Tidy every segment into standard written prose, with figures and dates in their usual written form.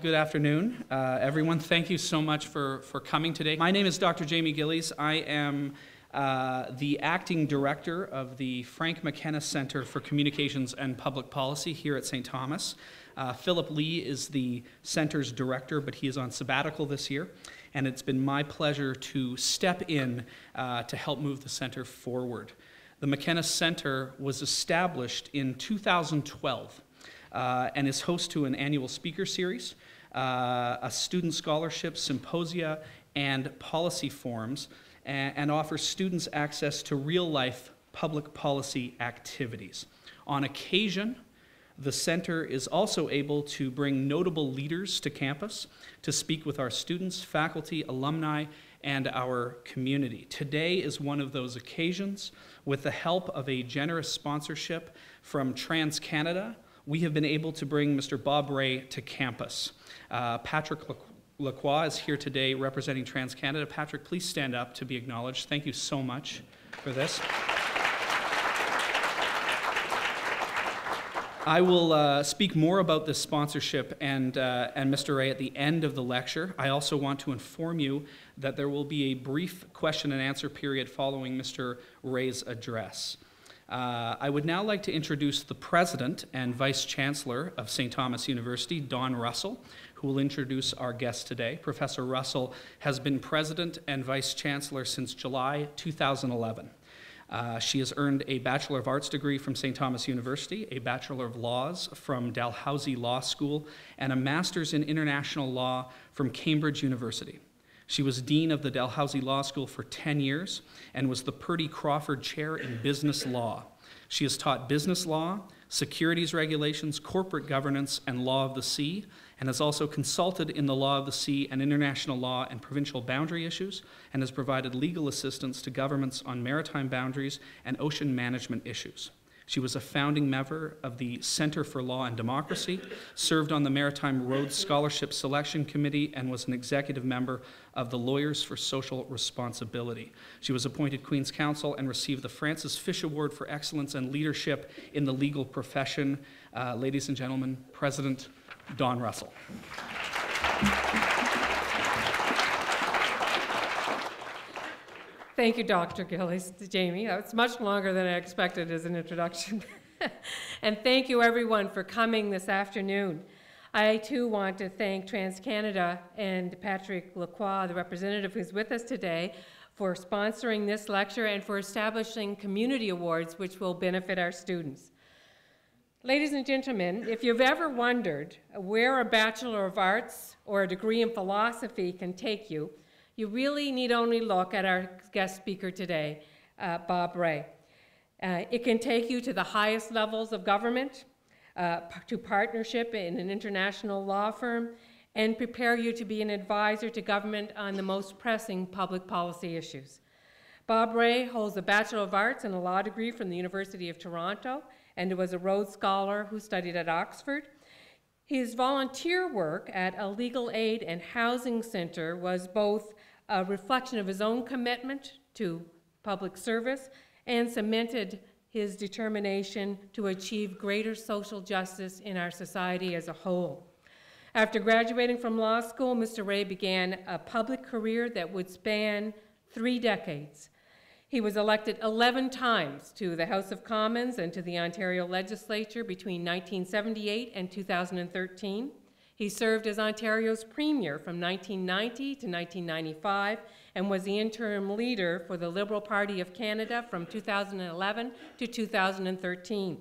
Good afternoon, everyone. Thank you so much for coming today. My name is Dr. Jamie Gillies. I am the acting director of the Frank McKenna Center for Communications and Public Policy here at St. Thomas. Philip Lee is the center's director, but he is on sabbatical this year, and it's been my pleasure to step in to help move the center forward. The McKenna Center was established in 2012 and is host to an annual speaker series, a student scholarship symposia, and policy forums, and offers students access to real-life public policy activities. On occasion, the center is also able to bring notable leaders to campus to speak with our students, faculty, alumni, and our community. Today is one of those occasions. With the help of a generous sponsorship from TransCanada, we have been able to bring Mr. Bob Rae to campus. Patrick Lacroix is here today representing TransCanada. Patrick, please stand up to be acknowledged. Thank you so much for this. I will speak more about this sponsorship and Mr. Rae at the end of the lecture. I also want to inform you that there will be a brief question and answer period following Mr. Rae's address. I would now like to introduce the President and Vice-Chancellor of St. Thomas University, Dawn Russell, who will introduce our guest today. Professor Russell has been President and Vice-Chancellor since July 2011. She has earned a Bachelor of Arts degree from St. Thomas University, a Bachelor of Laws from Dalhousie Law School, and a Master's in International Law from Cambridge University. She was Dean of the Dalhousie Law School for 10 years and was the Purdy Crawford Chair in Business Law. She has taught business law, securities regulations, corporate governance, and law of the sea, and has also consulted in the law of the sea and international law and provincial boundary issues, and has provided legal assistance to governments on maritime boundaries and ocean management issues. She was a founding member of the Center for Law and Democracy, served on the Maritime Rhodes Scholarship Selection Committee, and was an executive member of the Lawyers for Social Responsibility. She was appointed Queen's Counsel and received the Francis Fish Award for Excellence and Leadership in the Legal Profession. Ladies and gentlemen, President Dawn Russell. Thank you, Dr. Gillies, Jamie. That's much longer than I expected as an introduction. And thank you, everyone, for coming this afternoon. I, too, want to thank TransCanada and Patrick Lacroix, the representative who's with us today, for sponsoring this lecture and for establishing community awards which will benefit our students. Ladies and gentlemen, if you've ever wondered where a Bachelor of Arts or a degree in philosophy can take you, you really need only look at our guest speaker today, Bob Rae. It can take you to the highest levels of government, to partnership in an international law firm, and prepare you to be an advisor to government on the most pressing public policy issues. Bob Rae holds a Bachelor of Arts and a law degree from the University of Toronto, and was a Rhodes Scholar who studied at Oxford. His volunteer work at a legal aid and housing center was both a reflection of his own commitment to public service and cemented his determination to achieve greater social justice in our society as a whole. After graduating from law school, Mr. Rae began a public career that would span 3 decades. He was elected 11 times to the House of Commons and to the Ontario Legislature between 1978 and 2013. He served as Ontario's Premier from 1990 to 1995 and was the interim leader for the Liberal Party of Canada from 2011 to 2013.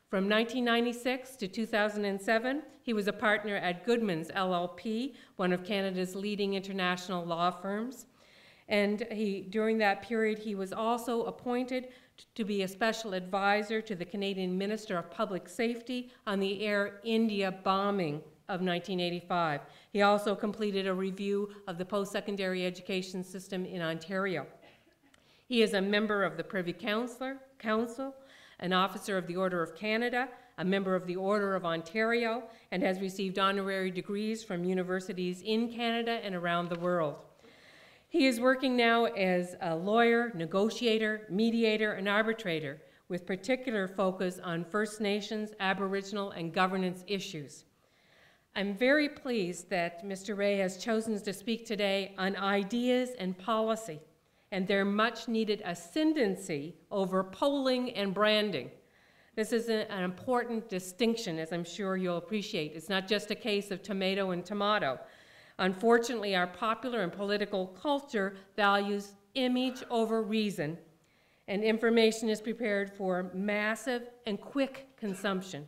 From 1996 to 2007, he was a partner at Goodman's LLP, one of Canada's leading international law firms. And during that period, he was also appointed to be a special advisor to the Canadian Minister of Public Safety on the Air India bombing of 1985. He also completed a review of the post-secondary education system in Ontario. He is a member of the Privy Council, an officer of the Order of Canada, a member of the Order of Ontario, and has received honorary degrees from universities in Canada and around the world. He is working now as a lawyer, negotiator, mediator, and arbitrator, with particular focus on First Nations, Aboriginal, and governance issues. I'm very pleased that Mr. Rae has chosen to speak today on ideas and policy and their much-needed ascendancy over polling and branding. This is an important distinction, as I'm sure you'll appreciate. It's not just a case of tomato and tomato. Unfortunately, our popular and political culture values image over reason, and information is prepared for massive and quick consumption.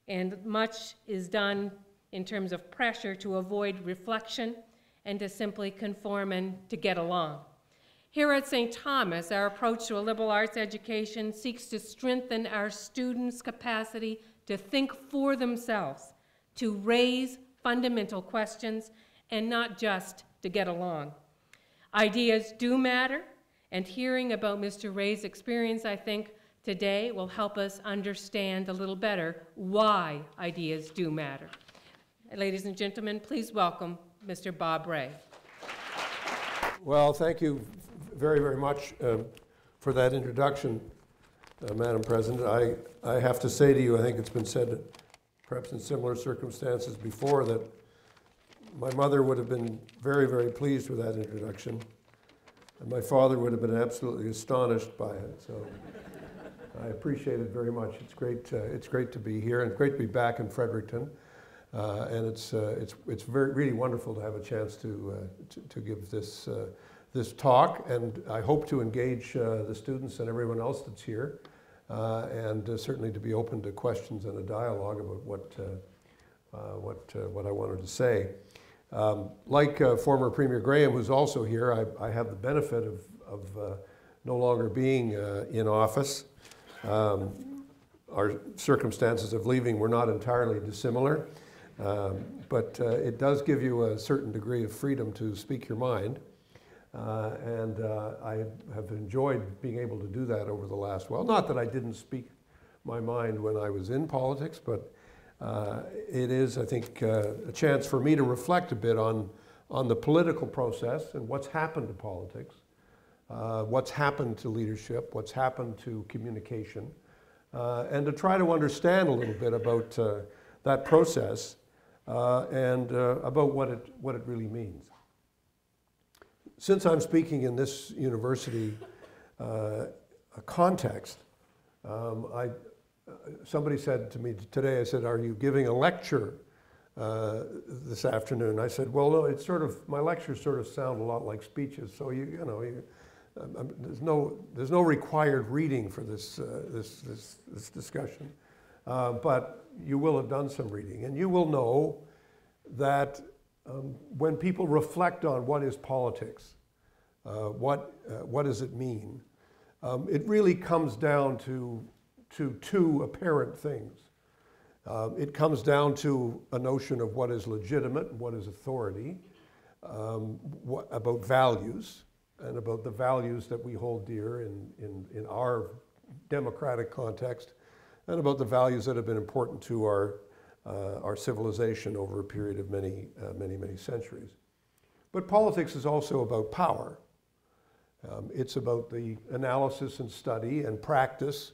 And much is done in terms of pressure to avoid reflection and to simply conform and to get along. Here at St. Thomas, our approach to a liberal arts education seeks to strengthen our students' capacity to think for themselves, to raise fundamental questions, and not just to get along. Ideas do matter, and hearing about Mr. Rae's experience, I think, today will help us understand a little better why ideas do matter. Ladies and gentlemen, please welcome Mr. Bob Rae. Well, thank you very, very much for that introduction, Madam President. I have to say to you, I think it's been said perhaps in similar circumstances before, that my mother would have been very, very pleased with that introduction, and my father would have been absolutely astonished by it. So I appreciate it very much. It's great to be here, and great to be back in Fredericton. And it's really wonderful to have a chance to give this talk, and I hope to engage the students and everyone else that's here, and certainly to be open to questions and a dialogue about what I wanted to say. Like former Premier Graham, who's also here, I have the benefit of no longer being in office. Our circumstances of leaving were not entirely dissimilar. But it does give you a certain degree of freedom to speak your mind. And I have enjoyed being able to do that over the last, well, not that I didn't speak my mind when I was in politics, but it is, I think, a chance for me to reflect a bit on the political process and what's happened to politics, what's happened to leadership, what's happened to communication, and to try to understand a little bit about that process and about what it really means. Since I'm speaking in this university context, somebody said to me today, I said, "Are you giving a lecture this afternoon?" I said, "Well, no, it's sort of, my lectures sort of sound a lot like speeches, so there's no required reading for this discussion, but you will have done some reading, and you will know that when people reflect on what is politics, what does it mean, it really comes down to two apparent things. It comes down to a notion of what is legitimate and what is authority, about values, and about the values that we hold dear in our democratic context, and about the values that have been important to our civilization over a period of many centuries. But politics is also about power. It's about the analysis and study and practice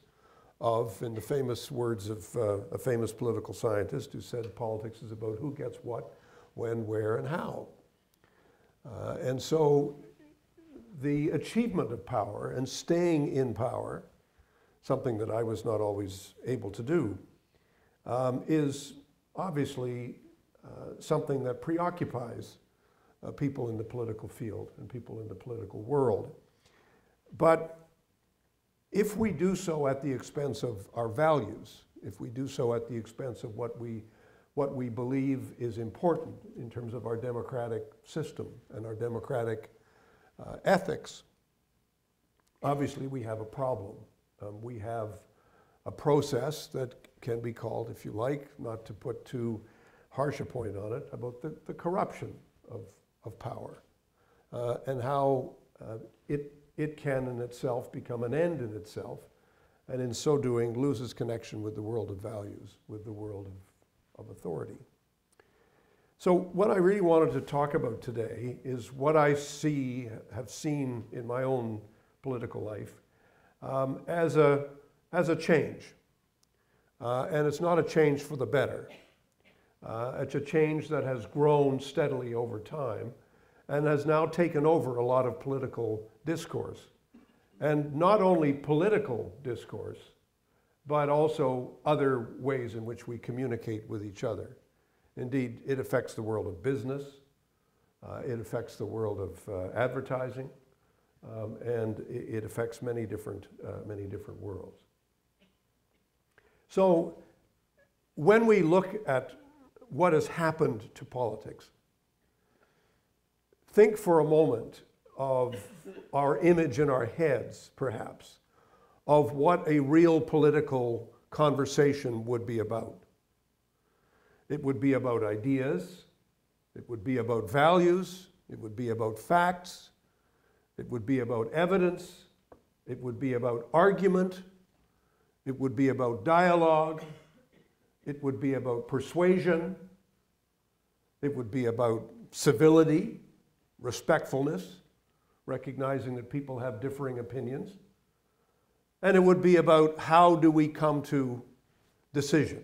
of, in the famous words of a famous political scientist who said politics is about who gets what, when, where, and how. And so the achievement of power and staying in power, something that I was not always able to do, is obviously something that preoccupies people in the political field and people in the political world. But if we do so at the expense of our values, if we do so at the expense of what we believe is important in terms of our democratic system and our democratic ethics, obviously we have a problem. We have a process that can be called, if you like, not to put too harsh a point on it, about the corruption of power, and how it can in itself become an end in itself, and in so doing loses connection with the world of values, with the world of authority. So what I really wanted to talk about today is what I have seen in my own political life as a change. And it's not a change for the better. It's a change that has grown steadily over time and has now taken over a lot of political discourse. And not only political discourse, but also other ways in which we communicate with each other. Indeed, it affects the world of business, it affects the world of advertising, and it affects many different worlds. So when we look at what has happened to politics, think for a moment of our image in our heads, perhaps, of what a real political conversation would be about. It would be about ideas, it would be about values, it would be about facts, it would be about evidence, it would be about argument, it would be about dialogue, it would be about persuasion, it would be about civility, respectfulness, recognizing that people have differing opinions, and it would be about how do we come to decision?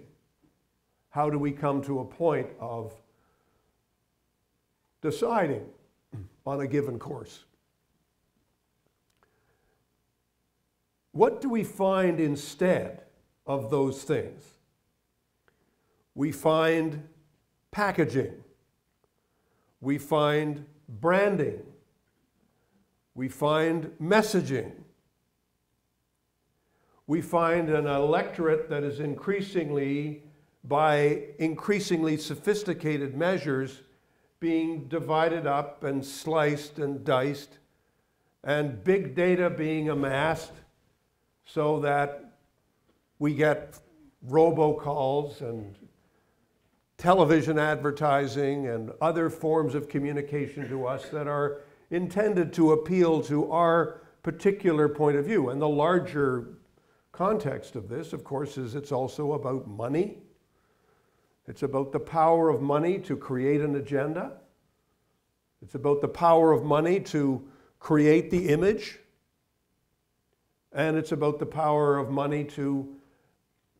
How do we come to a point of deciding on a given course? What do we find instead of those things? We find packaging. We find branding. We find messaging. We find an electorate that is increasingly, by increasingly sophisticated measures, being divided up and sliced and diced, and big data being amassed so that we get robocalls and television advertising and other forms of communication to us that are intended to appeal to our particular point of view. And the larger context of this, of course, is it's also about money. It's about the power of money to create an agenda. It's about the power of money to create the image. And it's about the power of money to,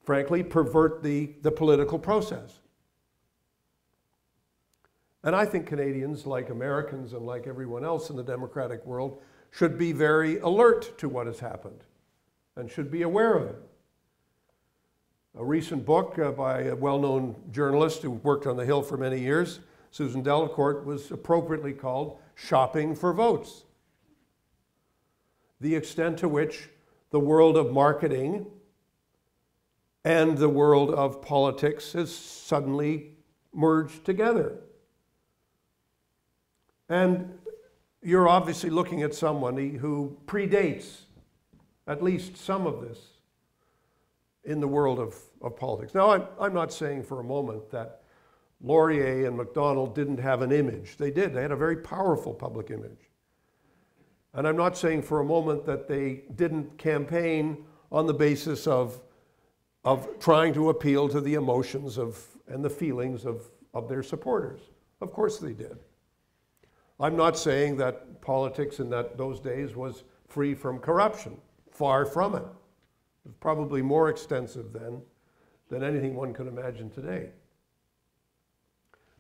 frankly, pervert the political process. And I think Canadians, like Americans and like everyone else in the democratic world, should be very alert to what has happened and should be aware of it. A recent book by a well-known journalist who worked on the Hill for many years, Susan Delacourt, was appropriately called Shopping for Votes. The extent to which the world of marketing and the world of politics has suddenly merged together. And you're obviously looking at someone who predates at least some of this in the world of politics. Now, I'm not saying for a moment that Laurier and MacDonald didn't have an image. They did. They had a very powerful public image. And I'm not saying for a moment that they didn't campaign on the basis of trying to appeal to the emotions and the feelings of their supporters. Of course they did. I'm not saying that politics in those days was free from corruption. Far from it. It was probably more extensive then than anything one could imagine today.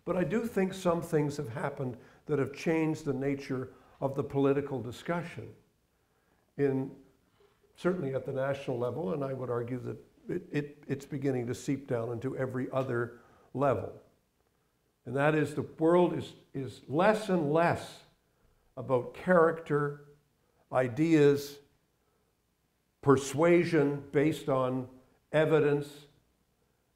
But I do think some things have happened that have changed the nature of the political discussion, certainly at the national level, and I would argue that it's beginning to seep down into every other level. And that is, the world is less and less about character, ideas, persuasion based on evidence,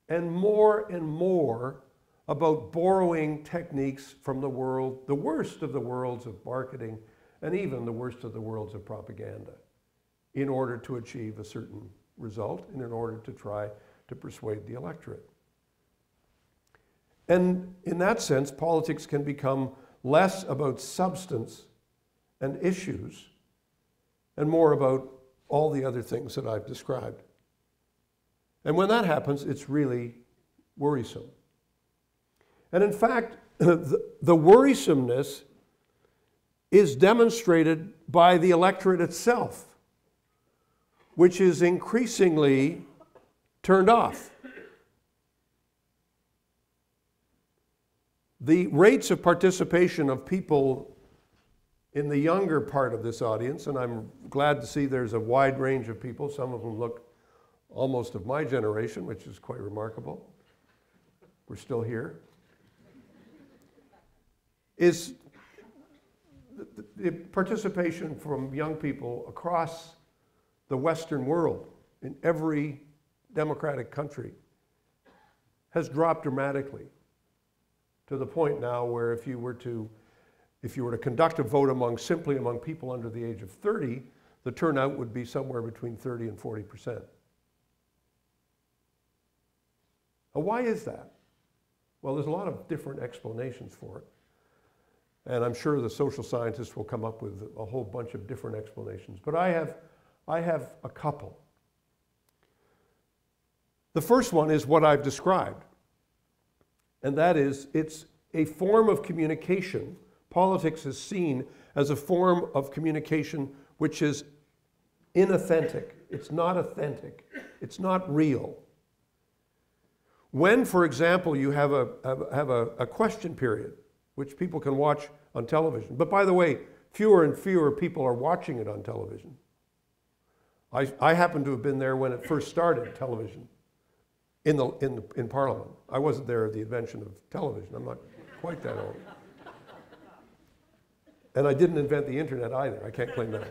and more about borrowing techniques from the world, the worst of the worlds of marketing, and even the worst of the worlds of propaganda, in order to achieve a certain result and in order to try to persuade the electorate. And in that sense, politics can become less about substance and issues and more about all the other things that I've described. And when that happens, it's really worrisome. And in fact, the worrisomeness is demonstrated by the electorate itself, which is increasingly turned off. The rates of participation of people in the younger part of this audience, and I'm glad to see there's a wide range of people, some of them look almost of my generation, which is quite remarkable. We're still here. Is the participation from young people across the Western world in every democratic country has dropped dramatically to the point now where if you were to conduct a vote simply among people under the age of 30, the turnout would be somewhere between 30 and 40%. Now, why is that? Well, there's a lot of different explanations for it. And I'm sure the social scientists will come up with a whole bunch of different explanations. But I have a couple. The first one is what I've described. And that is, it's a form of communication. Politics is seen as a form of communication which is inauthentic. It's not authentic. It's not real. When, for example, you have a question period, which people can watch on television. But by the way, fewer and fewer people are watching it on television. I happen to have been there when it first started, television, in Parliament. I wasn't there at the invention of television. I'm not quite that old. And I didn't invent the internet either. I can't claim that.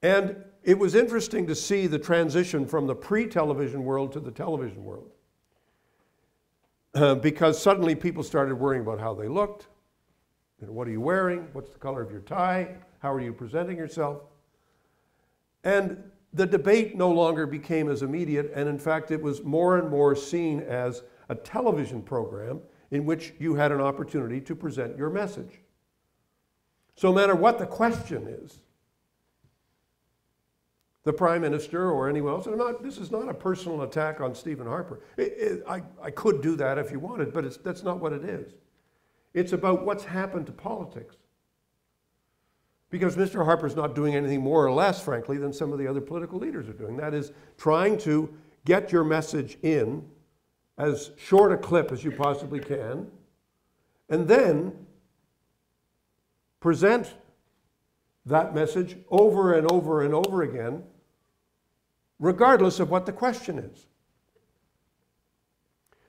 And it was interesting to see the transition from the pre-television world to the television world. Because suddenly people started worrying about how they looked. What are you wearing? What's the color of your tie? How are you presenting yourself? And the debate no longer became as immediate, and in fact it was more and more seen as a television program in which you had an opportunity to present your message. So no matter what the question is, the Prime Minister or anyone else, and this is not a personal attack on Stephen Harper. I could do that if you wanted, but that's not what it is. It's about what's happened to politics. Because Mr. Harper's not doing anything more or less, frankly, than some of the other political leaders are doing. That is, trying to get your message in as short a clip as you possibly can, and then present that message over and over and over again, regardless of what the question is.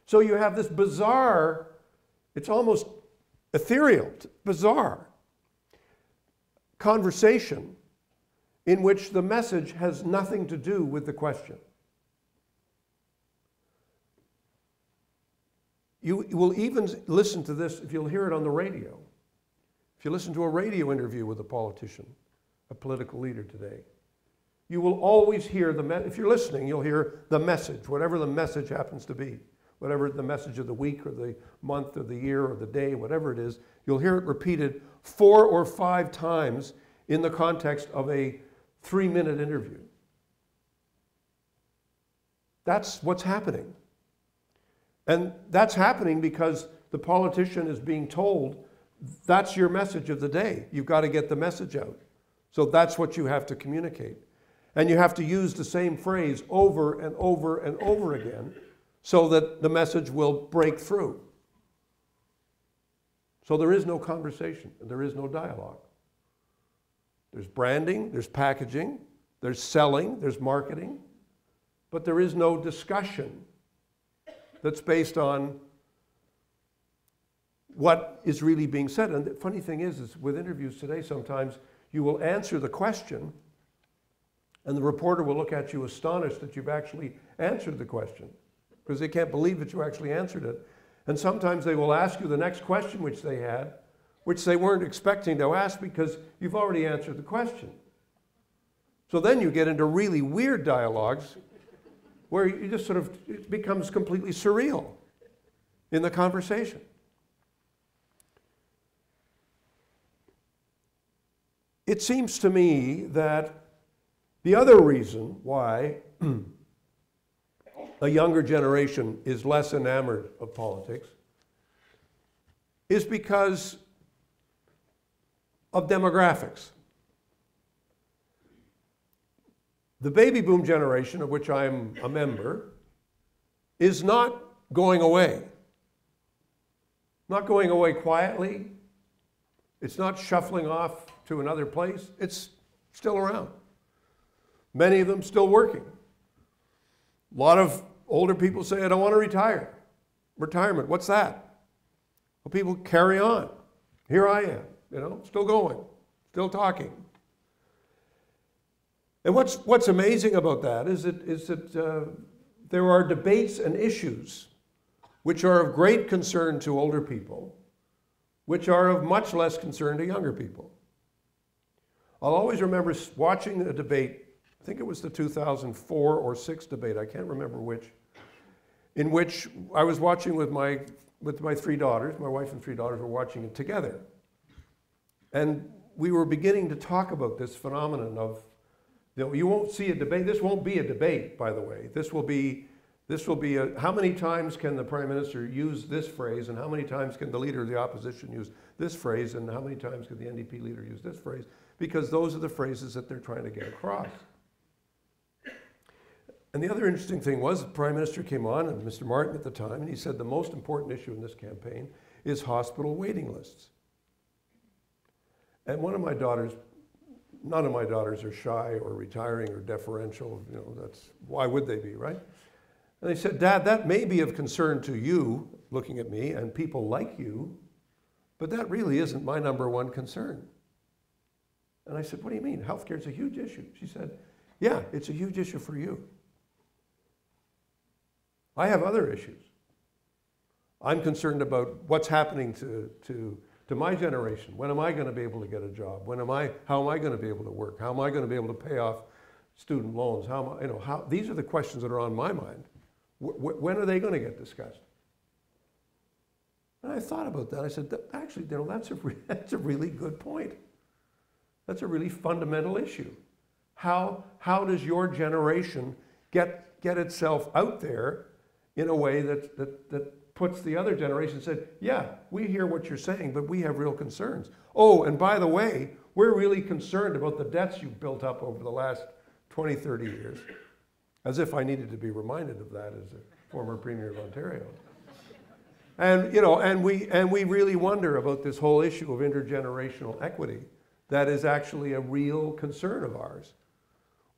So you have this bizarre, it's almost ethereal, bizarre conversation in which the message has nothing to do with the question. You will even listen to this if you'll hear it on the radio. If you listen to a radio interview with a politician, a political leader today, you will always hear if you're listening, you'll hear the message, whatever the message happens to be, whatever the message of the week or the month or the year or the day, whatever it is, you'll hear it repeated 4 or 5 times in the context of a 3-minute interview. That's what's happening. And that's happening because the politician is being told, that's your message of the day. You've got to get the message out. So that's what you have to communicate. And you have to use the same phrase over and over and over again so that the message will break through. So there is no conversation, and there is no dialogue. There's branding, there's packaging, there's selling, there's marketing, but there is no discussion that's based on what is really being said. And the funny thing is with interviews today, sometimes you will answer the question and the reporter will look at you astonished that you've actually answered the question because they can't believe that you actually answered it. And sometimes they will ask you the next question which they had, which they weren't expecting to ask because you've already answered the question. So then you get into really weird dialogues where you just sort of, it becomes completely surreal in the conversation. It seems to me that the other reason why a younger generation is less enamored of politics is because of demographics. The baby boom generation, of which I'm a member, is not going away. not going away quietly. It's not shuffling off to another place. It's still around. Many of them still working. A lot of older people say, I don't want to retire. Retirement, what's that? Well, people carry on. Here I am, still going, still talking. And what's amazing about that is that there are debates and issues which are of great concern to older people, which are of much less concern to younger people. I'll always remember watching a debate, I think it was the 2004 or 6 debate, I can't remember which, in which I was watching with my 3 daughters, my wife and 3 daughters were watching it together. And we were beginning to talk about this phenomenon of, you won't see a debate, this won't be a debate, by the way. This will be how many times can the Prime Minister use this phrase, and how many times can the Leader of the Opposition use this phrase, and how many times can the NDP leader use this phrase? Because those are the phrases that they're trying to get across. And the other interesting thing was the Prime Minister came on, and Mr. Martin at the time, and he said the most important issue in this campaign is hospital waiting lists. And one of my daughters, none of my daughters are shy or retiring or deferential, why would they be, right? And they said, Dad, that may be of concern to you, looking at me, and people like you, but that really isn't my #1 concern. And I said, what do you mean? Healthcare is a huge issue. She said, yeah, it's a huge issue for you. I have other issues. I'm concerned about what's happening to my generation. When am I going to be able to get a job? How am I going to be able to work? How am I going to be able to pay off student loans? These are the questions that are on my mind. When are they going to get discussed? And I thought about that. I said, actually, that's a really good point. That's a really fundamental issue. How does your generation get itself out there in a way that puts the other generation and said, yeah, we hear what you're saying, but we have real concerns. Oh, and by the way, we're really concerned about the debts you've built up over the last 20, 30 years. As if I needed to be reminded of that as a former Premier of Ontario. And we really wonder about this whole issue of intergenerational equity that is actually a real concern of ours,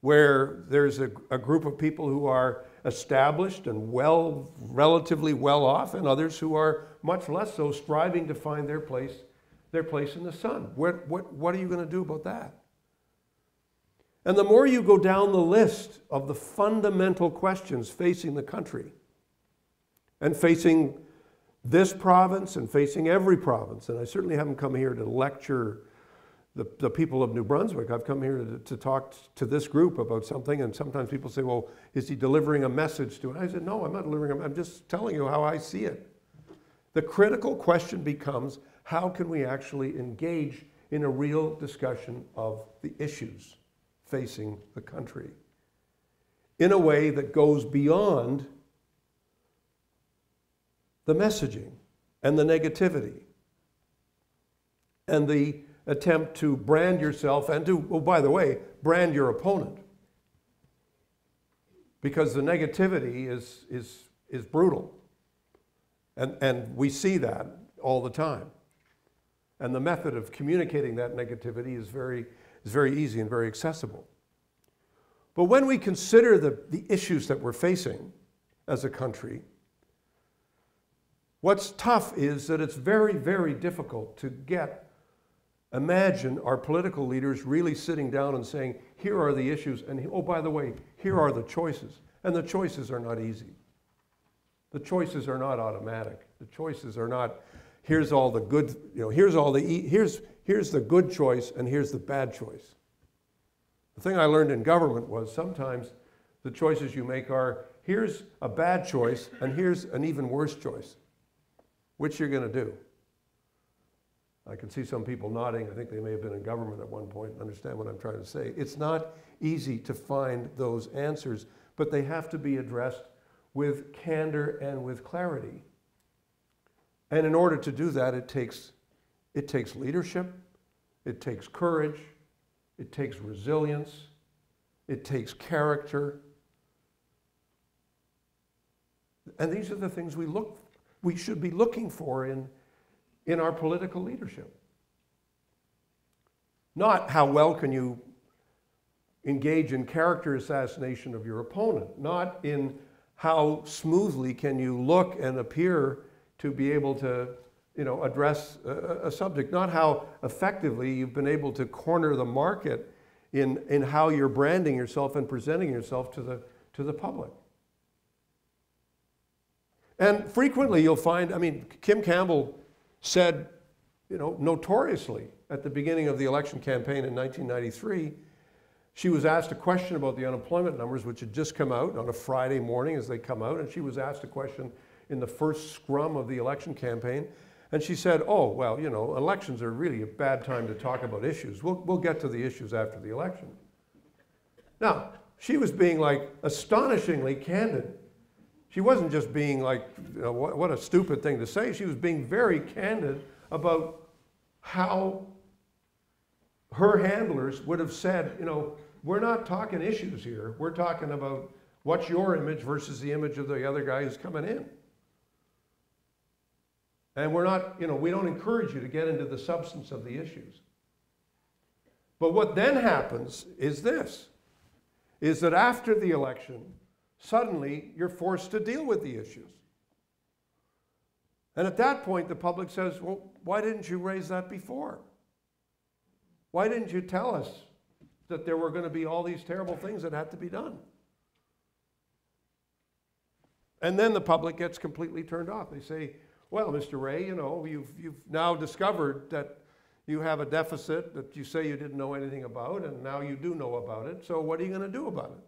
where there's a group of people who are established and relatively well off, and others who are much less so, striving to find their place in the sun. What are you going to do about that? And the more you go down the list of the fundamental questions facing the country, and facing this province and facing every province, and I certainly haven't come here to lecture the people of New Brunswick. I've come here to talk to this group about something, and sometimes people say, well, is he delivering a message to it? I said, no, I'm not delivering I'm just telling you how I see it. The critical question becomes, how can we actually engage in a real discussion of the issues facing the country in a way that goes beyond the messaging and the negativity and the attempt to brand yourself and to, oh, by the way, brand your opponent. Because the negativity is brutal. And we see that all the time. And the method of communicating that negativity is very easy and very accessible. But when we consider the issues that we're facing as a country, what's tough is that it's very, very difficult to imagine our political leaders really sitting down and saying, here are the issues, and oh, by the way, here are the choices. And the choices are not easy. The choices are not automatic. The choices are not, here's all the good, here's the good choice and here's the bad choice. The thing I learned in government was sometimes the choices you make are, here's a bad choice and here's an even worse choice. Which you're going to do? I can see some people nodding. I think they may have been in government at one point and understand what I'm trying to say. It's not easy to find those answers, but they have to be addressed with candor and with clarity. And in order to do that, it takes leadership, it takes courage, it takes resilience, it takes character. And these are the things we should be looking for in our political leadership. Not how well can you engage in character assassination of your opponent, not in how smoothly can you look and appear to be able to, address a subject, not how effectively you've been able to corner the market in how you're branding yourself and presenting yourself to the public. And frequently you'll find, Kim Campbell said, notoriously at the beginning of the election campaign in 1993, she was asked a question about the unemployment numbers, which had just come out on a Friday morning as they come out, and she was asked a question in the first scrum of the election campaign, and she said, oh, well, elections are really a bad time to talk about issues. We'll get to the issues after the election. Now, she was being astonishingly candid. She wasn't just being what a stupid thing to say. She was being very candid about how her handlers would have said, we're not talking issues here. We're talking about what's your image versus the image of the other guy who's coming in. And we're not, we don't encourage you to get into the substance of the issues. But what then happens is this, is that after the election, suddenly you're forced to deal with the issues. And at that point, the public says, well, why didn't you raise that before? Why didn't you tell us that there were going to be all these terrible things that had to be done? And then the public gets completely turned off. They say, well, Mr. Rae, you've now discovered that you have a deficit that you say you didn't know anything about, and now you do know about it, so what are you going to do about it?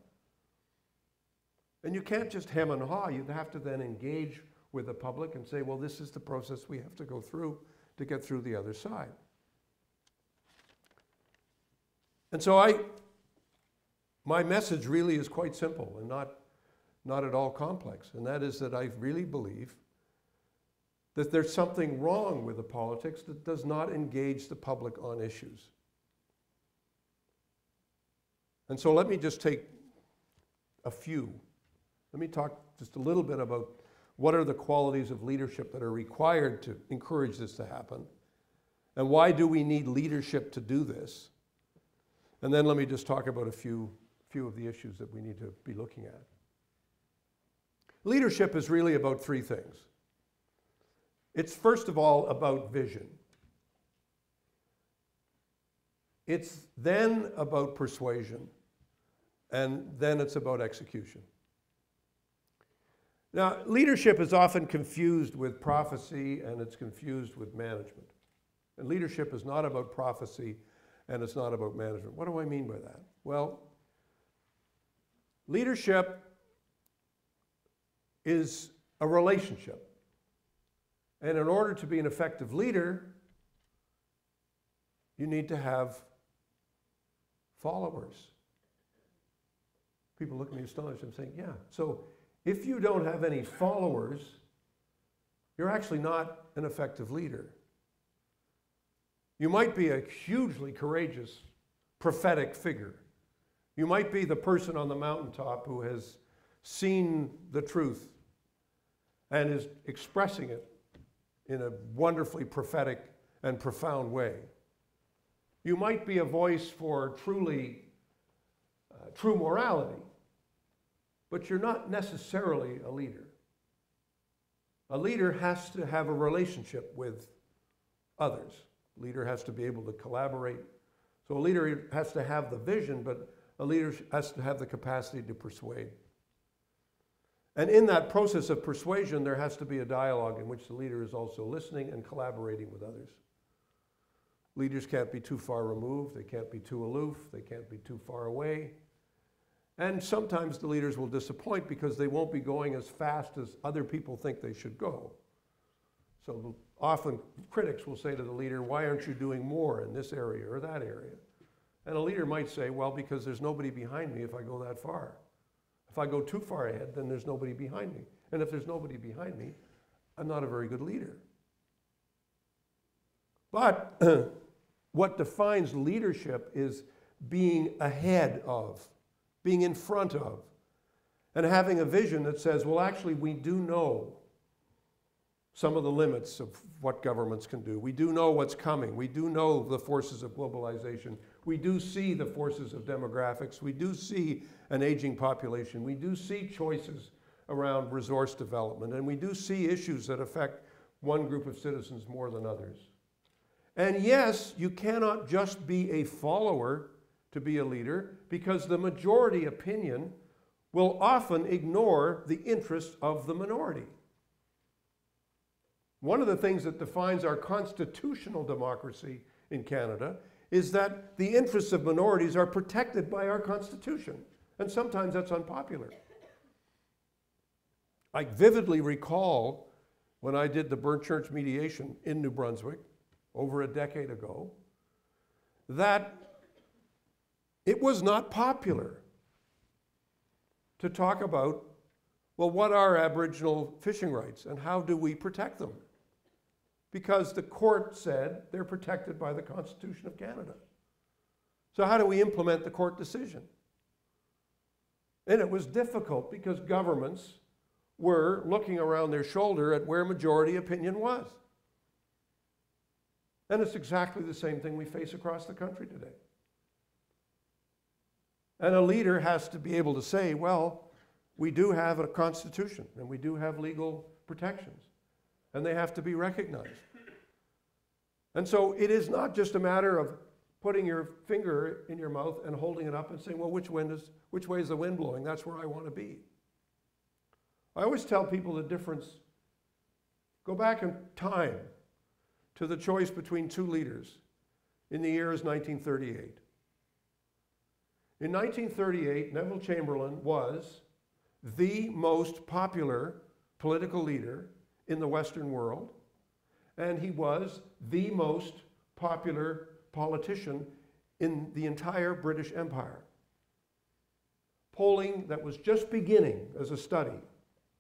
And you can't just hem and haw. You have to then engage with the public and say, well, this is the process we have to go through to get through the other side. And so my message really is quite simple and not at all complex, and that is that I really believe that there's something wrong with the politics that does not engage the public on issues. And so let me just take a few. Let me talk just a little bit about what are the qualities of leadership that are required to encourage this to happen, and why do we need leadership to do this? And then let me just talk about a few of the issues that we need to be looking at. Leadership is really about three things. It's first of all about vision. It's then about persuasion, and then it's about execution. Now, leadership is often confused with prophecy, and it's confused with management. And leadership is not about prophecy, and it's not about management. What do I mean by that? Well, leadership is a relationship. And in order to be an effective leader, you need to have followers. People look at me astonished. I'm saying, yeah. So if you don't have any followers, you're actually not an effective leader. You might be a hugely courageous prophetic figure. You might be the person on the mountaintop who has seen the truth and is expressing it in a wonderfully prophetic and profound way. You might be a voice for true morality, but you're not necessarily a leader. A leader has to have a relationship with others. A leader has to be able to collaborate. So a leader has to have the vision, but a leader has to have the capacity to persuade. And in that process of persuasion, there has to be a dialogue in which the leader is also listening and collaborating with others. Leaders can't be too far removed, they can't be too aloof, they can't be too far away. And sometimes the leaders will disappoint because they won't be going as fast as other people think they should go. So often critics will say to the leader, why aren't you doing more in this area or that area? And a leader might say, well, because there's nobody behind me if I go that far. If I go too far ahead, then there's nobody behind me. And if there's nobody behind me, I'm not a very good leader. But what defines leadership is being ahead of, being in front of, and having a vision that says, well, actually, we do know some of the limits of what governments can do. We do know what's coming. We do know the forces of globalization. We do see the forces of demographics. We do see an aging population. We do see choices around resource development. And we do see issues that affect one group of citizens more than others. And yes, you cannot just be a follower to be a leader, because the majority opinion will often ignore the interests of the minority. One of the things that defines our constitutional democracy in Canada is that the interests of minorities are protected by our Constitution. And sometimes that's unpopular. I vividly recall when I did the burnt church mediation in New Brunswick over a decade ago, that it was not popular to talk about, well, what are Aboriginal fishing rights and how do we protect them? Because the court said they're protected by the Constitution of Canada. So how do we implement the court decision? And it was difficult because governments were looking around their shoulder at where majority opinion was. And it's exactly the same thing we face across the country today. And a leader has to be able to say, well, we do have a constitution and we do have legal protections, and they have to be recognized. And so it is not just a matter of putting your finger in your mouth and holding it up and saying, well, which way is the wind blowing? That's where I want to be. I always tell people the difference. Go back in time to the choice between two leaders in the year is 1938. In 1938, Neville Chamberlain was the most popular political leader in the Western world, and he was the most popular politician in the entire British Empire. Polling that was just beginning as a study,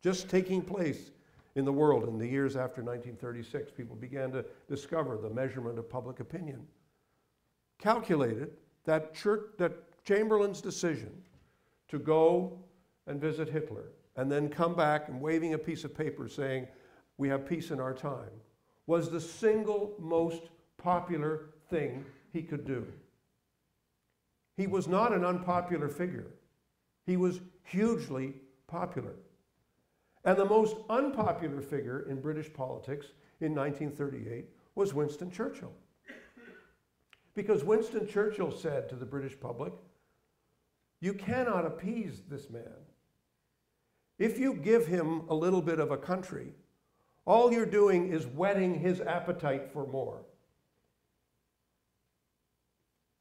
just taking place in the world in the years after 1936, people began to discover the measurement of public opinion, calculated that Chamberlain's decision to go and visit Hitler and then come back and waving a piece of paper saying, we have peace in our time, was the single most popular thing he could do. He was not an unpopular figure. He was hugely popular. And the most unpopular figure in British politics in 1938 was Winston Churchill. Because Winston Churchill said to the British public, you cannot appease this man. If you give him a little bit of a country, all you're doing is whetting his appetite for more.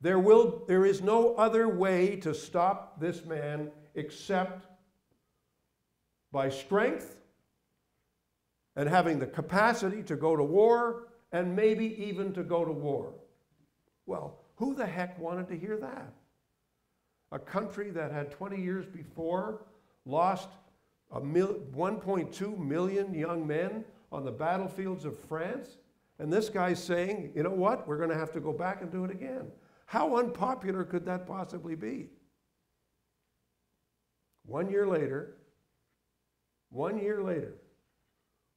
There is no other way to stop this man except by strength and having the capacity to go to war and maybe even to go to war. Well, who the heck wanted to hear that? A country that had 20 years before lost 1.2 million young men on the battlefields of France, and this guy's saying, you know what, we're going to have to go back and do it again. How unpopular could that possibly be? 1 year later,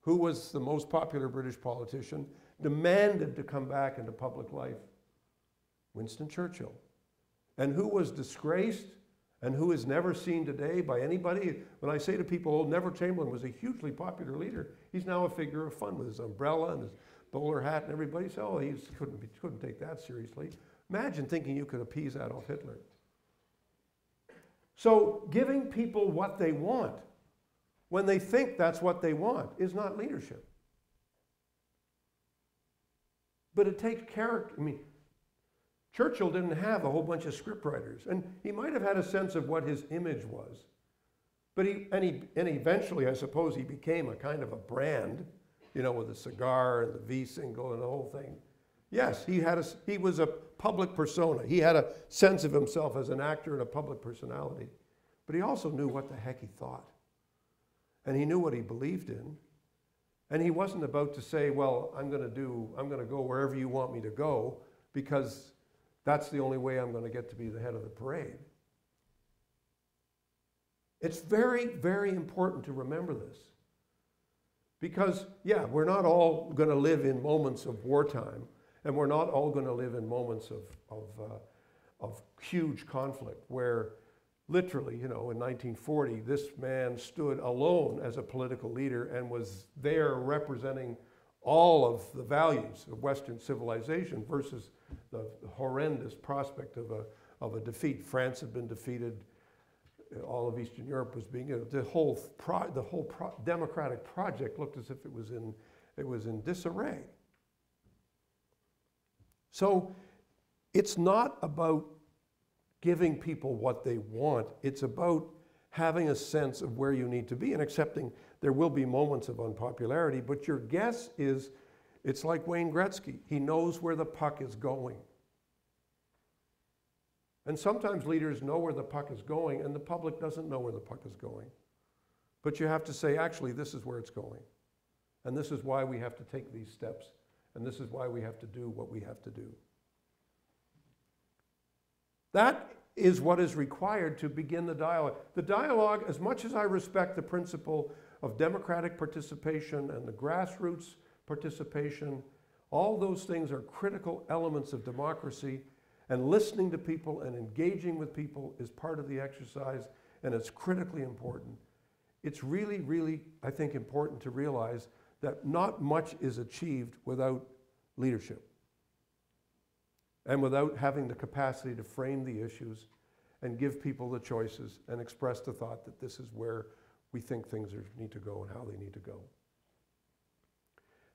who was the most popular British politician, demanded to come back into public life? Winston Churchill. And who was disgraced and who is never seen today by anybody. When I say to people, oh, Neville Chamberlain was a hugely popular leader, he's now a figure of fun with his umbrella and his bowler hat, and everybody said, oh, he couldn't take that seriously. Imagine thinking you could appease Adolf Hitler. So giving people what they want when they think that's what they want is not leadership. But it takes character. I mean, Churchill didn't have a whole bunch of scriptwriters, and he might have had a sense of what his image was. But eventually, I suppose, he became a kind of a brand, you know, with a cigar and the V single and the whole thing. Yes, he was a public persona. He had a sense of himself as an actor and a public personality. But he also knew what the heck he thought. And he knew what he believed in. And he wasn't about to say, well, I'm going to go wherever you want me to go, because that's the only way I'm going to get to be the head of the parade. It's very, very important to remember this. Because, yeah, we're not all going to live in moments of wartime, and we're not all going to live in moments of huge conflict where literally, you know, in 1940, this man stood alone as a political leader and was there representing all of the values of Western civilization versus the horrendous prospect of a defeat. France had been defeated. All of Eastern Europe was being, you know, the whole democratic project looked as if it was in disarray. So it's not about giving people what they want. It's about having a sense of where you need to be and accepting there will be moments of unpopularity, but your guess is it's like Wayne Gretzky. He knows where the puck is going. And sometimes leaders know where the puck is going and the public doesn't know where the puck is going. But you have to say, actually, this is where it's going. And this is why we have to take these steps. And this is why we have to do what we have to do. That is what is required to begin the dialogue. The dialogue, as much as I respect the principle of democratic participation and the grassroots participation, all those things are critical elements of democracy, and listening to people and engaging with people is part of the exercise, and it's critically important. It's really, really, I think, important to realize that not much is achieved without leadership and without having the capacity to frame the issues and give people the choices and express the thought that this is where we think things need to go and how they need to go.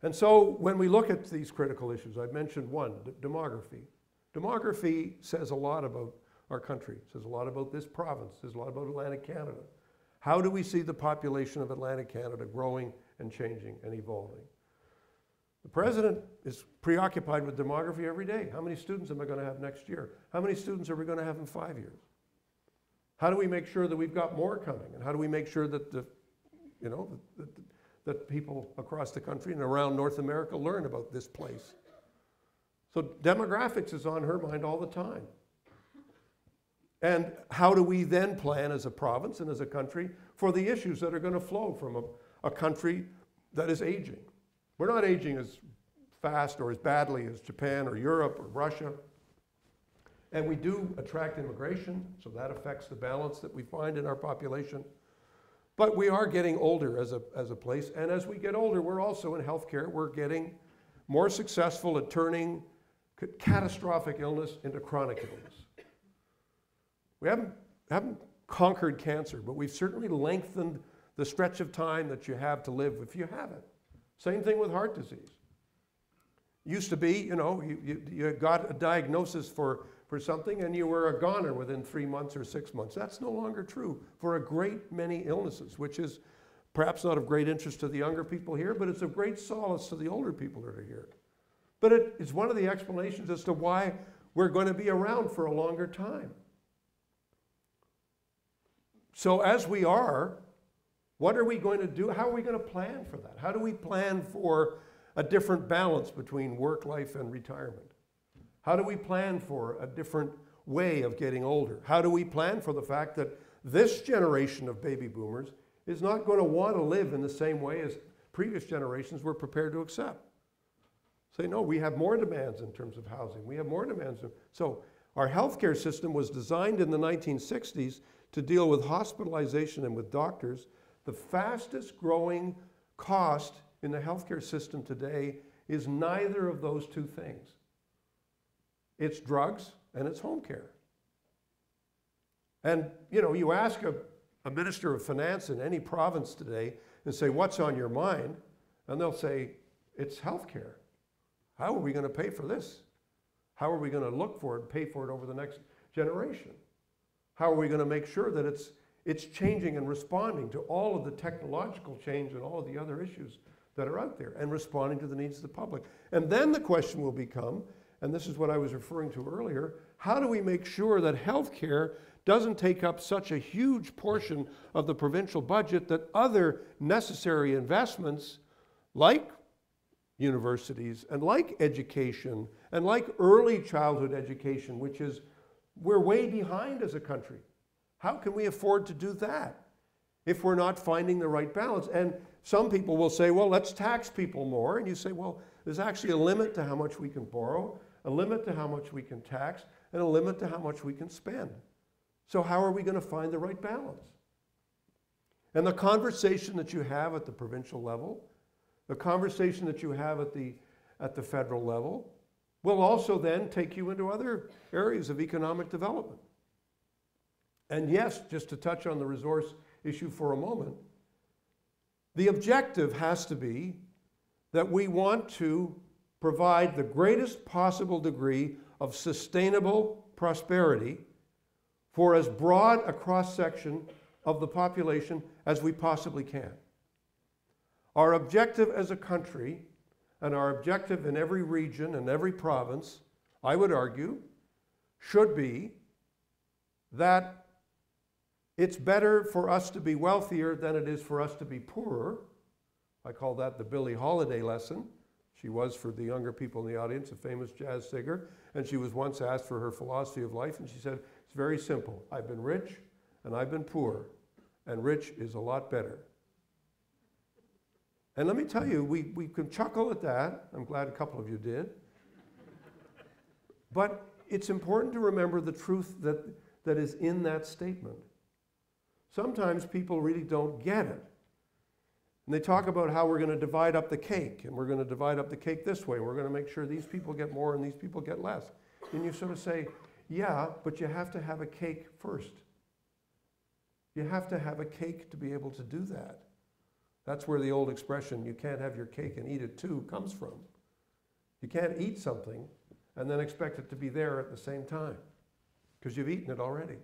And so when we look at these critical issues, I've mentioned one, demography. Demography says a lot about our country, says a lot about this province, says a lot about Atlantic Canada. How do we see the population of Atlantic Canada growing and changing and evolving? The president is preoccupied with demography every day. How many students am I going to have next year? How many students are we going to have in 5 years? How do we make sure that we've got more coming? And how do we make sure that that people across the country and around North America learn about this place? So demographics is on her mind all the time. And how do we then plan as a province and as a country for the issues that are going to flow from a country that is aging? We're not aging as fast or as badly as Japan or Europe or Russia. And we do attract immigration, so that affects the balance that we find in our population. But we are getting older as a place, and as we get older, we're also in healthcare, we're getting more successful at turning catastrophic illness into chronic illness. We haven't conquered cancer, but we've certainly lengthened the stretch of time that you have to live if you have it. Same thing with heart disease. Used to be, you know, you got a diagnosis for something and you were a goner within 3 months or 6 months. That's no longer true for a great many illnesses, which is perhaps not of great interest to the younger people here, but it's of great solace to the older people that are here. But it is one of the explanations as to why we're going to be around for a longer time. So as we are, what are we going to do? How are we going to plan for that? How do we plan for a different balance between work life and retirement? How do we plan for a different way of getting older? How do we plan for the fact that this generation of baby boomers is not going to want to live in the same way as previous generations were prepared to accept? Say, no, we have more demands in terms of housing. We have more demands. So our healthcare system was designed in the 1960s to deal with hospitalization and with doctors. The fastest growing cost in the healthcare system today is neither of those two things. It's drugs and it's home care. And, you know, you ask a minister of finance in any province today and say, what's on your mind? And they'll say, it's health care. How are we going to pay for this? How are we going to look for it and pay for it over the next generation? How are we going to make sure that it's changing and responding to all of the technological change and all of the other issues that are out there and responding to the needs of the public? And then the question will become, and this is what I was referring to earlier, how do we make sure that healthcare doesn't take up such a huge portion of the provincial budget that other necessary investments like universities and like education and like early childhood education, which is, we're way behind as a country. How can we afford to do that if we're not finding the right balance? And some people will say, well, let's tax people more. And you say, well, there's actually a limit to how much we can borrow, a limit to how much we can tax, and a limit to how much we can spend. So how are we going to find the right balance? And the conversation that you have at the provincial level, the conversation that you have at the federal level, will also then take you into other areas of economic development. And yes, just to touch on the resource issue for a moment, the objective has to be that we want to provide the greatest possible degree of sustainable prosperity for as broad a cross-section of the population as we possibly can. Our objective as a country, and our objective in every region and every province, I would argue, should be that it's better for us to be wealthier than it is for us to be poorer. I call that the Billie Holiday lesson. She was, for the younger people in the audience, a famous jazz singer, and she was once asked for her philosophy of life, and she said, it's very simple. I've been rich and I've been poor, and rich is a lot better. And let me tell you, we can chuckle at that. I'm glad a couple of you did. But it's important to remember the truth that is in that statement. Sometimes people really don't get it. And they talk about how we're going to divide up the cake, and we're going to divide up the cake this way. We're going to make sure these people get more and these people get less. And you sort of say, yeah, but you have to have a cake first. You have to have a cake to be able to do that. That's where the old expression, you can't have your cake and eat it too, comes from. You can't eat something and then expect it to be there at the same time, because you've eaten it already.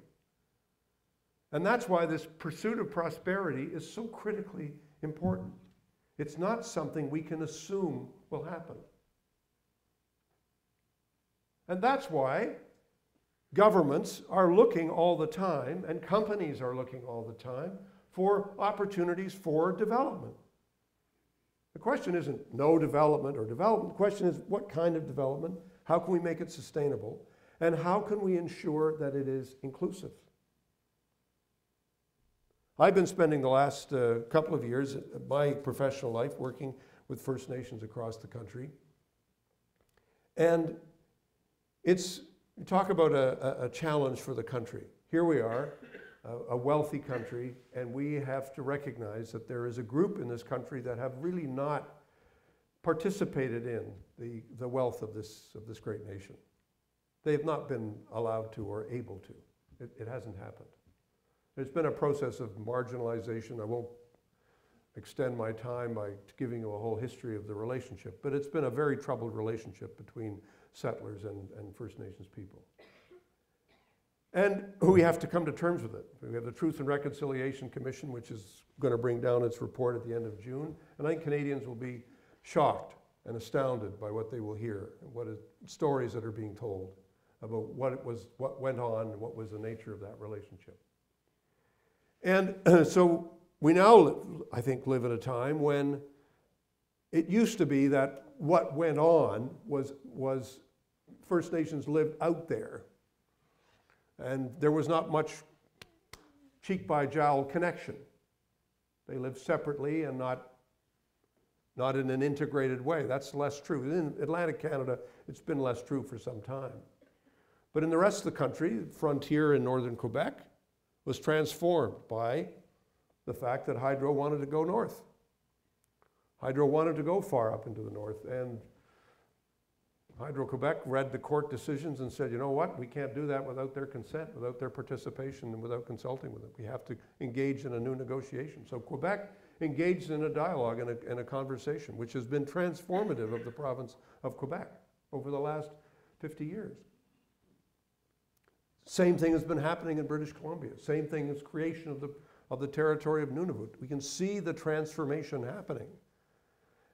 And that's why this pursuit of prosperity is so critically important. It's not something we can assume will happen. And that's why governments are looking all the time, and companies are looking all the time, for opportunities for development. The question isn't no development or development. The question is, what kind of development? How can we make it sustainable? And how can we ensure that it is inclusive? I've been spending the last couple of years of my professional life working with First Nations across the country. And it's, talk about a challenge for the country. Here we are, a wealthy country, and we have to recognize that there is a group in this country that have really not participated in the wealth of this great nation. They have not been allowed to or able to. It hasn't happened. There's been a process of marginalization. I won't extend my time by giving you a whole history of the relationship, but it's been a very troubled relationship between settlers and First Nations people. And we have to come to terms with it. We have the Truth and Reconciliation Commission, which is going to bring down its report at the end of June, and I think Canadians will be shocked and astounded by what they will hear, and stories that are being told about what went on and what was the nature of that relationship. And so we now, I think, live at a time when it used to be that what went on was First Nations lived out there. And there was not much cheek-by-jowl connection. They lived separately and not in an integrated way. That's less true. In Atlantic Canada, it's been less true for some time. But in the rest of the country, the frontier in northern Quebec was transformed by the fact that Hydro wanted to go north. Hydro wanted to go far up into the north, and Hydro-Quebec read the court decisions and said, you know what, we can't do that without their consent, without their participation, and without consulting with them. We have to engage in a new negotiation. So Quebec engaged in a dialogue and a conversation, which has been transformative of the province of Quebec over the last 50 years. Same thing has been happening in British Columbia. Same thing as creation of the territory of Nunavut. We can see the transformation happening.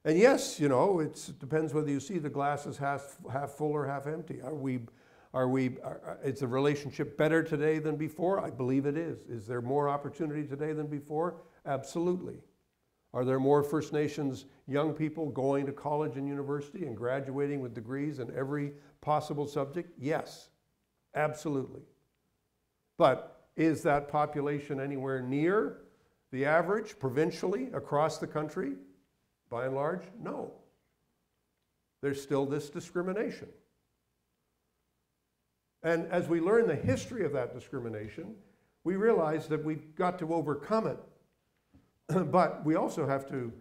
And yes, you know, it depends whether you see the glass as half full or half empty. Is the relationship better today than before? I believe it is. Is there more opportunity today than before? Absolutely. Are there more First Nations young people going to college and university and graduating with degrees in every possible subject? Yes, absolutely. But is that population anywhere near The average, provincially, across the country, by and large, no. There's still this discrimination. And as we learn the history of that discrimination, we realize that we've got to overcome it. But we also have to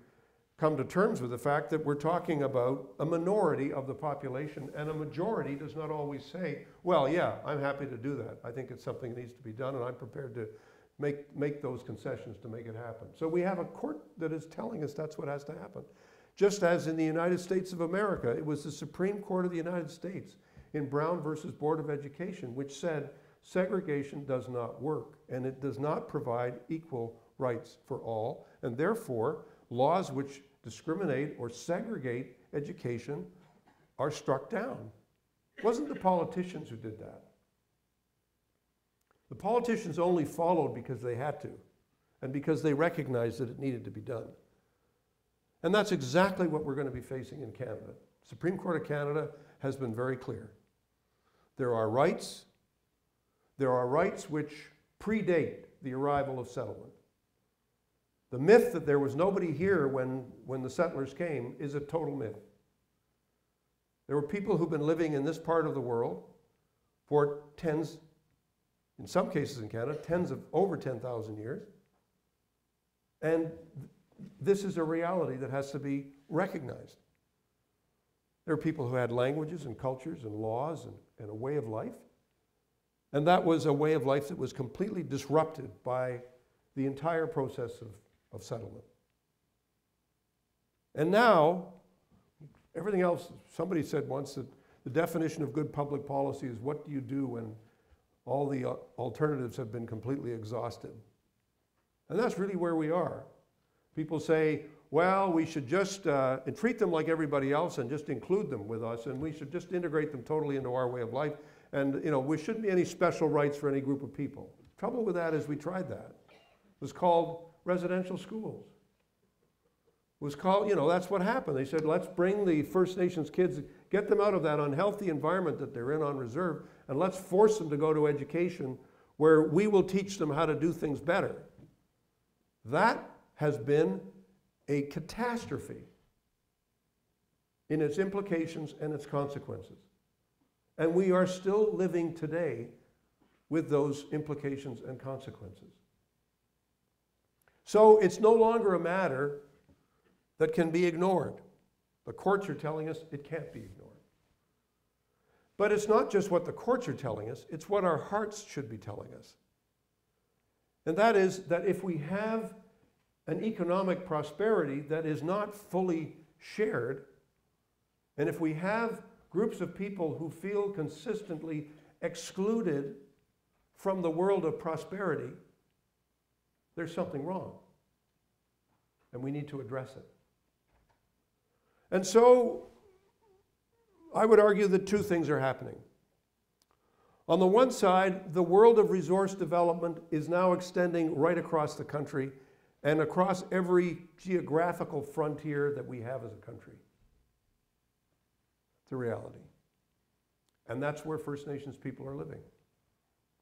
come to terms with the fact that we're talking about a minority of the population, and a majority does not always say, well, yeah, I'm happy to do that. I think it's something that needs to be done, and I'm prepared to make those concessions to make it happen. So we have a court that is telling us that's what has to happen. Just as in the United States of America, it was the Supreme Court of the United States in Brown versus Board of Education, which said segregation does not work, and it does not provide equal rights for all, and therefore laws which discriminate or segregate education are struck down. It wasn't the politicians who did that. The politicians only followed because they had to, and because they recognized that it needed to be done. And that's exactly what we're going to be facing in Canada. The Supreme Court of Canada has been very clear. There are rights which predate the arrival of settlement. The myth that there was nobody here when the settlers came is a total myth. There were people who've been living in this part of the world for tens, in some cases in Canada, over 10,000 years. And this is a reality that has to be recognized. There are people who had languages and cultures and laws and a way of life. And that was a way of life that was completely disrupted by the entire process of settlement. And now, everything else, somebody said once that the definition of good public policy is what do you do when all the alternatives have been completely exhausted. And that's really where we are. People say, well, we should just treat them like everybody else and just include them with us, and we should just integrate them totally into our way of life, and we shouldn't be any special rights for any group of people. Trouble with that is we tried that. It was called residential schools. It was called, that's what happened. They said, let's bring the First Nations kids, get them out of that unhealthy environment that they're in on reserve, and let's force them to go to education where we will teach them how to do things better. That has been a catastrophe in its implications and its consequences. And we are still living today with those implications and consequences. So it's no longer a matter that can be ignored. The courts are telling us it can't be ignored. But it's not just what the courts are telling us, it's what our hearts should be telling us. And that is that if we have an economic prosperity that is not fully shared, and if we have groups of people who feel consistently excluded from the world of prosperity, there's something wrong. And we need to address it. And so I would argue that two things are happening. On the one side, the world of resource development is now extending right across the country and across every geographical frontier that we have as a country. It's a reality. And that's where First Nations people are living.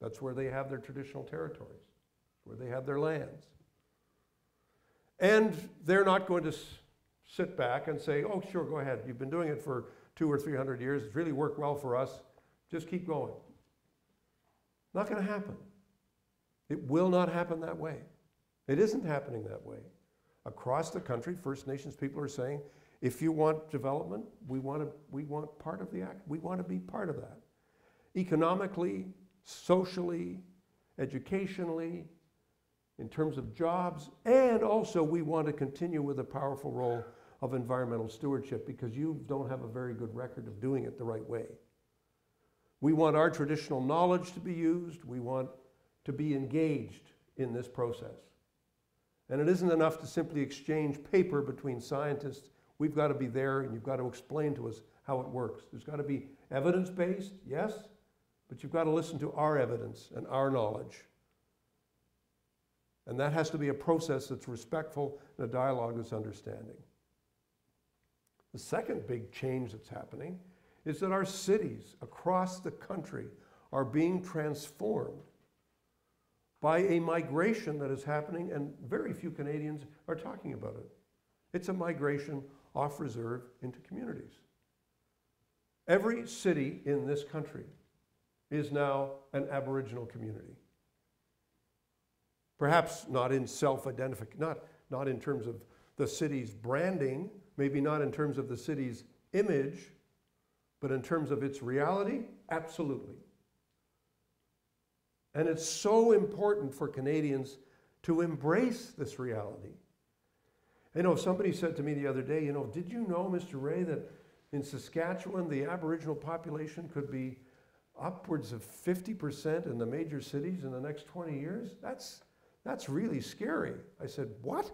That's where they have their traditional territories, where they have their lands. And they're not going to sit back and say, oh, sure, go ahead. You've been doing it for 200 or 300 years. It's really worked well for us. Just keep going. Not going to happen. It will not happen that way. It isn't happening that way. Across the country, First Nations people are saying, if you want development, we want part of the act. We want to be part of that. Economically, socially, educationally, in terms of jobs, and also we want to continue with a powerful role of environmental stewardship because you don't have a very good record of doing it the right way. We want our traditional knowledge to be used. We want to be engaged in this process. And it isn't enough to simply exchange paper between scientists. We've got to be there, and you've got to explain to us how it works. There's got to be evidence-based, yes, but you've got to listen to our evidence and our knowledge. And that has to be a process that's respectful and a dialogue that's understanding. The second big change that's happening is that our cities across the country are being transformed by a migration that is happening, and very few Canadians are talking about it. It's a migration off reserve into communities. Every city in this country is now an Aboriginal community. Perhaps not in self-identification, not in terms of the city's branding, maybe not in terms of the city's image, but in terms of its reality, absolutely. And it's so important for Canadians to embrace this reality. You know, somebody said to me the other day, you know, did you know, Mr. Rae, that in Saskatchewan, the Aboriginal population could be upwards of 50% in the major cities in the next 20 years? That's really scary. I said, what?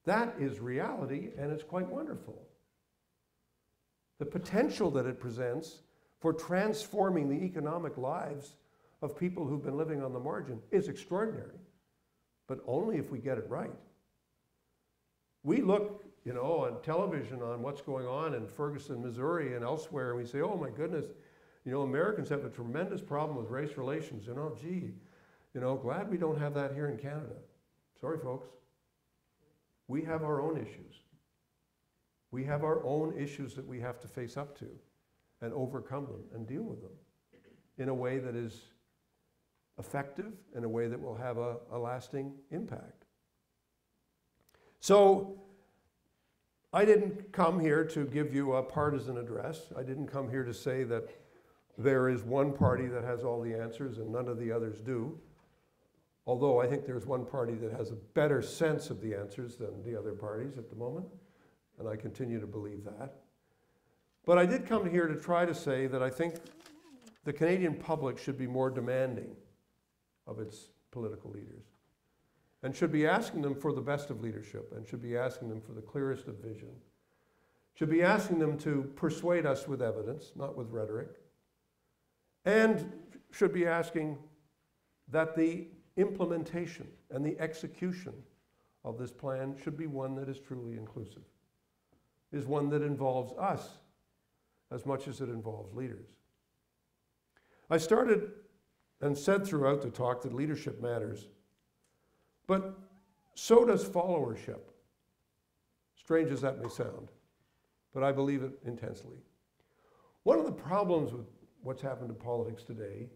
That is reality, and it's quite wonderful. The potential that it presents for transforming the economic lives of people who've been living on the margin is extraordinary, but only if we get it right. We look, you know, on television on what's going on in Ferguson, Missouri and elsewhere, and we say, oh my goodness, you know, Americans have a tremendous problem with race relations, and oh gee, you know, glad we don't have that here in Canada. Sorry folks, we have our own issues. We have our own issues that we have to face up to and overcome them and deal with them in a way that is effective, in a way that will have a lasting impact. So I didn't come here to give you a partisan address. I didn't come here to say that there is one party that has all the answers and none of the others do. Although I think there's one party that has a better sense of the answers than the other parties at the moment, and I continue to believe that. But I did come here to try to say that I think the Canadian public should be more demanding of its political leaders, and should be asking them for the best of leadership, and should be asking them for the clearest of vision, should be asking them to persuade us with evidence, not with rhetoric, and should be asking that the implementation and the execution of this plan should be one that is truly inclusive, is one that involves us as much as it involves leaders. I started and said throughout the talk that leadership matters, but so does followership, strange as that may sound, but I believe it intensely. One of the problems with what's happened in politics today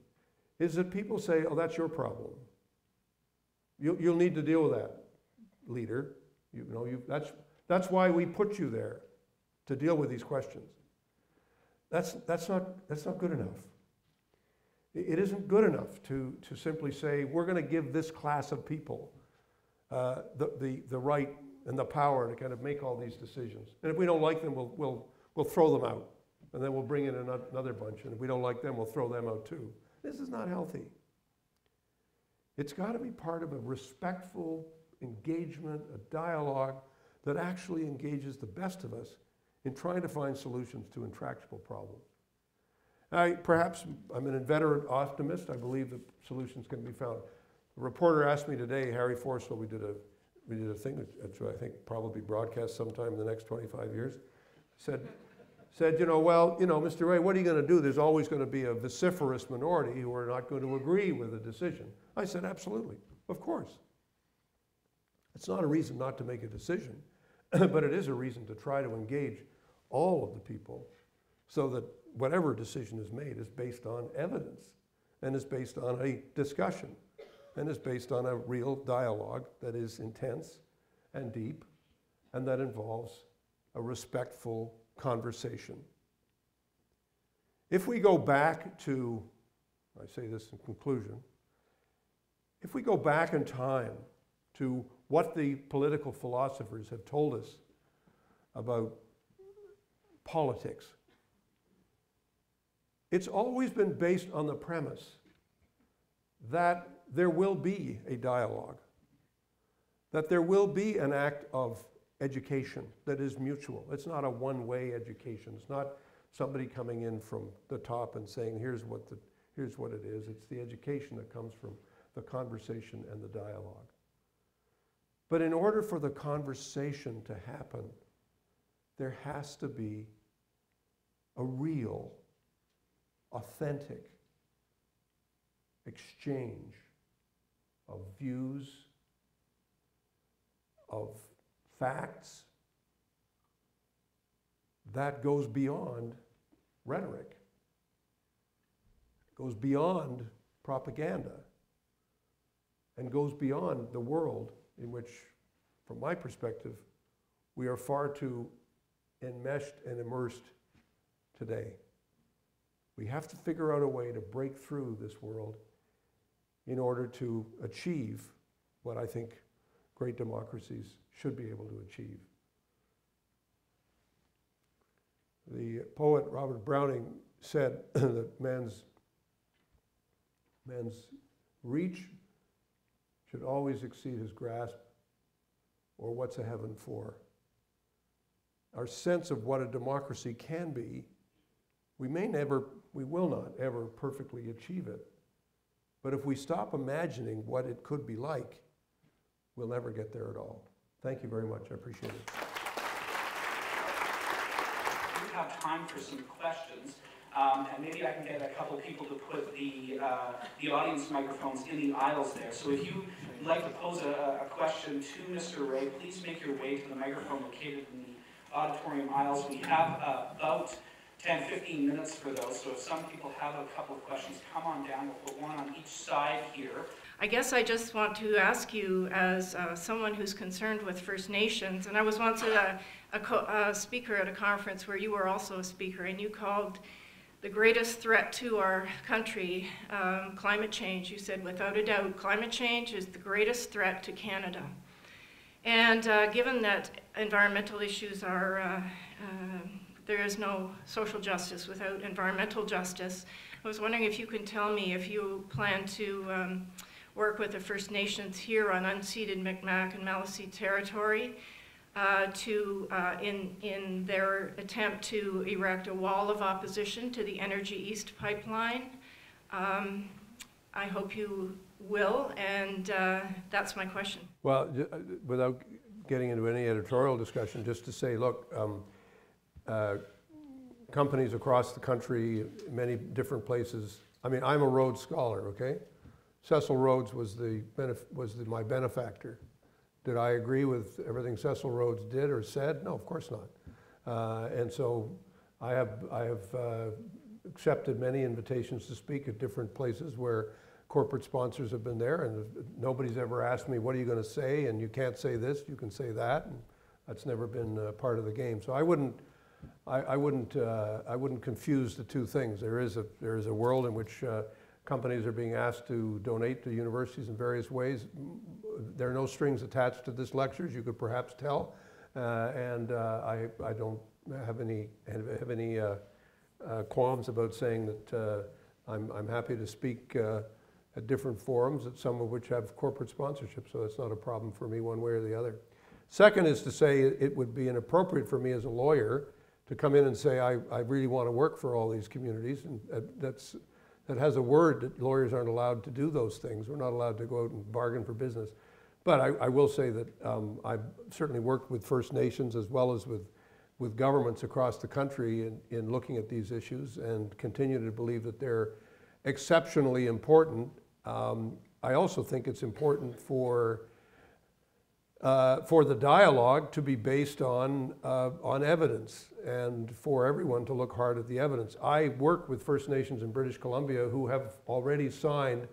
is that people say, oh, that's your problem. You'll need to deal with that, leader. That's why we put you there, to deal with these questions. That's not good enough. It isn't good enough to simply say, we're going to give this class of people the right and the power to kind of make all these decisions. And if we don't like them, we'll throw them out. And then we'll bring in another bunch. And if we don't like them, we'll throw them out too. This is not healthy. It's got to be part of a respectful engagement, a dialogue that actually engages the best of us in trying to find solutions to intractable problems. Perhaps I'm an inveterate optimist. I believe that solutions can be found. A reporter asked me today, Harry Forstall, we did a thing that I think probably broadcast sometime in the next 25 years, said, well, Mr. Rae, what are you going to do? There's always going to be a vociferous minority who are not going to agree with a decision. I said, absolutely, of course. It's not a reason not to make a decision, but it is a reason to try to engage all of the people so that whatever decision is made is based on evidence and is based on a discussion and is based on a real dialogue that is intense and deep and that involves a respectful conversation. If we go back to, I say this in conclusion, if we go back in time to what the political philosophers have told us about politics, it's always been based on the premise that there will be a dialogue, that there will be an act of education that is mutual. It's not a one-way education. It's not somebody coming in from the top and saying, here's what it is. It's the education that comes from the conversation and the dialogue. But in order for the conversation to happen, there has to be a real, authentic exchange of views, of facts, that goes beyond rhetoric, goes beyond propaganda, and goes beyond the world in which, from my perspective, we are far too enmeshed and immersed today. We have to figure out a way to break through this world in order to achieve what I think great democracies should be able to achieve. The poet Robert Browning said that man's reach should always exceed his grasp, or what's a heaven for. Our sense of what a democracy can be, we will not ever perfectly achieve it. But if we stop imagining what it could be like, we'll never get there at all. Thank you very much. I appreciate it. We have time for some questions, and maybe I can get a couple people to put the audience microphones in the aisles there. So if you'd like to pose a question to Mr. Rae, please make your way to the microphone located in the auditorium aisles. We have about 10-15 minutes for those, so if some people have a couple of questions, come on down. We'll put one on each side here. I guess I just want to ask you, as someone who's concerned with First Nations, and I was once a speaker at a conference where you were also a speaker, and you called the greatest threat to our country climate change. You said, without a doubt, climate change is the greatest threat to Canada. And given that environmental issues are, there is no social justice without environmental justice, I was wondering if you can tell me if you plan to work with the First Nations here on unceded Mi'kmaq and Maliseet territory in their attempt to erect a wall of opposition to the Energy East pipeline. I hope you will, and that's my question. Well, without getting into any editorial discussion, just to say, look, companies across the country, many different places. I mean, I'm a Rhodes Scholar, okay? Cecil Rhodes was my benefactor. Did I agree with everything Cecil Rhodes did or said? No, of course not. And so I have accepted many invitations to speak at different places where corporate sponsors have been there, and nobody's ever asked me, what are you going to say? And you can't say this, you can say that. And that's never been part of the game. So I wouldn't confuse the two things. There is a world in which companies are being asked to donate to universities in various ways. There are no strings attached to this lecture, as you could perhaps tell, and I don't have any qualms about saying that I'm happy to speak at different forums, at some of which have corporate sponsorship, so that's not a problem for me one way or the other. Second is to say it would be inappropriate for me as a lawyer to come in and say I really want to work for all these communities, and that has a word that lawyers aren't allowed to do those things. We're not allowed to go out and bargain for business. But I will say that I've certainly worked with First Nations as well as with governments across the country in looking at these issues, and continue to believe that they're exceptionally important. I also think it's important for the dialogue to be based on evidence, and for everyone to look hard at the evidence. I work with First Nations in British Columbia who have already signed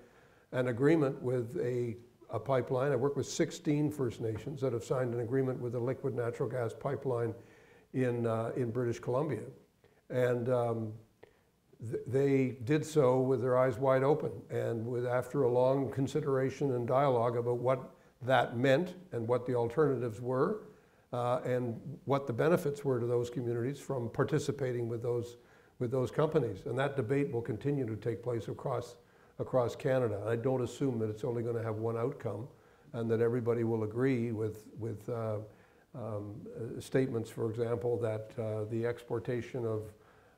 an agreement with a pipeline. I work with 16 First Nations that have signed an agreement with a liquid natural gas pipeline in British Columbia. And they did so with their eyes wide open, and after a long consideration and dialogue about what that meant and what the alternatives were, and what the benefits were to those communities from participating with those companies. And that debate will continue to take place across Canada. I don't assume that it's only going to have one outcome, and that everybody will agree with statements, for example, that the exportation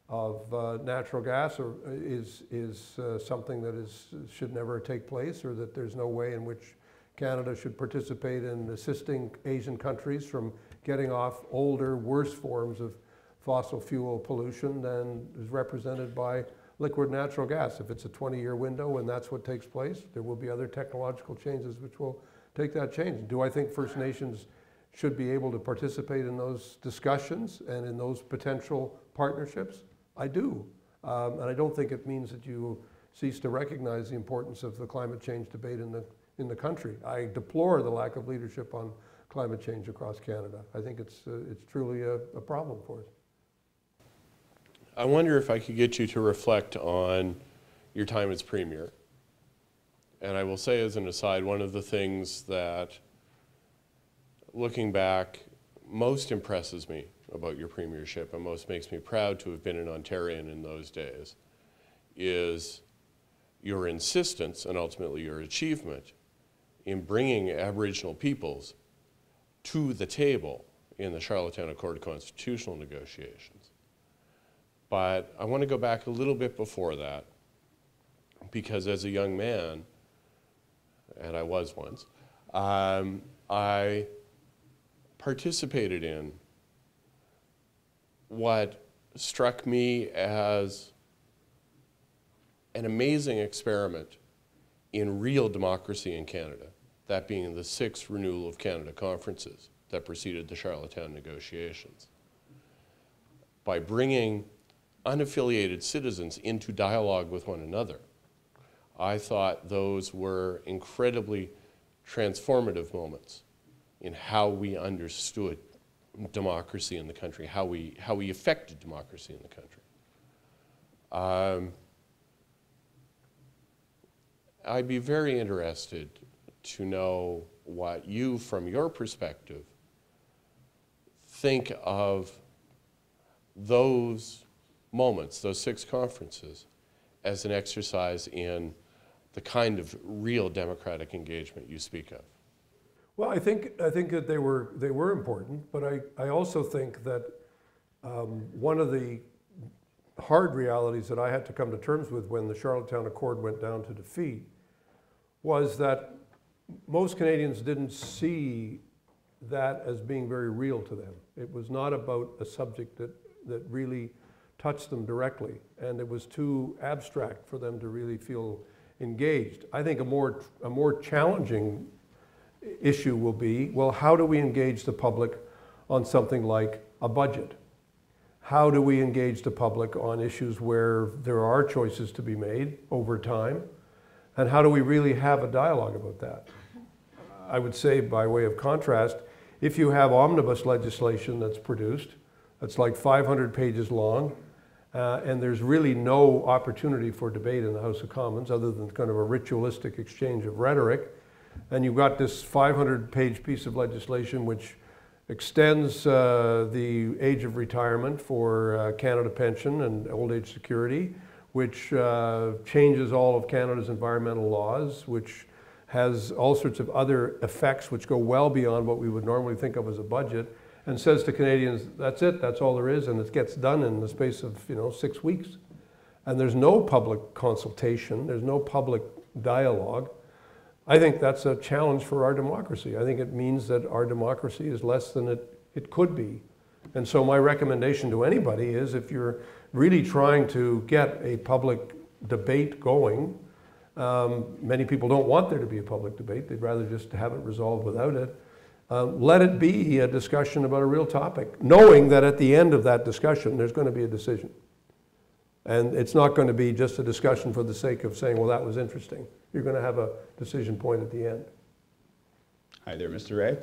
of natural gas is something that should never take place, or that there's no way in which Canada should participate in assisting Asian countries from getting off older, worse forms of fossil fuel pollution than is represented by liquid natural gas. If it's a 20-year window and that's what takes place, there will be other technological changes which will take that change. Do I think First Nations should be able to participate in those discussions and in those potential partnerships? I do. And I don't think it means that you cease to recognize the importance of the climate change debate in the country. I deplore the lack of leadership on climate change across Canada. I think it's truly a problem for us. I wonder if I could get you to reflect on your time as Premier. And I will say as an aside, one of the things that, looking back, most impresses me about your premiership and most makes me proud to have been an Ontarian in those days is your insistence and ultimately your achievement in bringing Aboriginal peoples to the table in the Charlottetown Accord of Constitutional negotiations. But I want to go back a little bit before that, because as a young man, and I was once, I participated in what struck me as an amazing experiment in real democracy in Canada, that being the 6 Renewal of Canada conferences that preceded the Charlottetown negotiations. By bringing unaffiliated citizens into dialogue with one another, I thought those were incredibly transformative moments in how we understood democracy in the country, how we affected democracy in the country. I'd be very interested to know what you, from your perspective, think of those moments, those 6 conferences, as an exercise in the kind of real democratic engagement you speak of. Well, I think that they were important, but I also think that one of the hard realities that I had to come to terms with when the Charlottetown Accord went down to defeat was that most Canadians didn't see that as being very real to them. It was not about a subject that really touched them directly, and it was too abstract for them to really feel engaged. I think a more challenging issue will be, well, how do we engage the public on something like a budget? How do we engage the public on issues where there are choices to be made over time? And how do we really have a dialogue about that? I would say, by way of contrast, if you have omnibus legislation that's produced, that's like 500 pages long, and there's really no opportunity for debate in the House of Commons other than kind of a ritualistic exchange of rhetoric, and you've got this 500-page piece of legislation which extends the age of retirement for Canada Pension and old age security, which changes all of Canada's environmental laws, which has all sorts of other effects which go well beyond what we would normally think of as a budget, and says to Canadians, that's it, that's all there is, and it gets done in the space of 6 weeks. And there's no public consultation, there's no public dialogue. I think that's a challenge for our democracy. I think it means that our democracy is less than it could be. And so my recommendation to anybody is, if you're really trying to get a public debate going, many people don't want there to be a public debate, they'd rather just have it resolved without it. Let it be a discussion about a real topic, knowing that at the end of that discussion there's going to be a decision. And it's not going to be just a discussion for the sake of saying, well, that was interesting. You're going to have a decision point at the end. Hi there, Mr. Rae.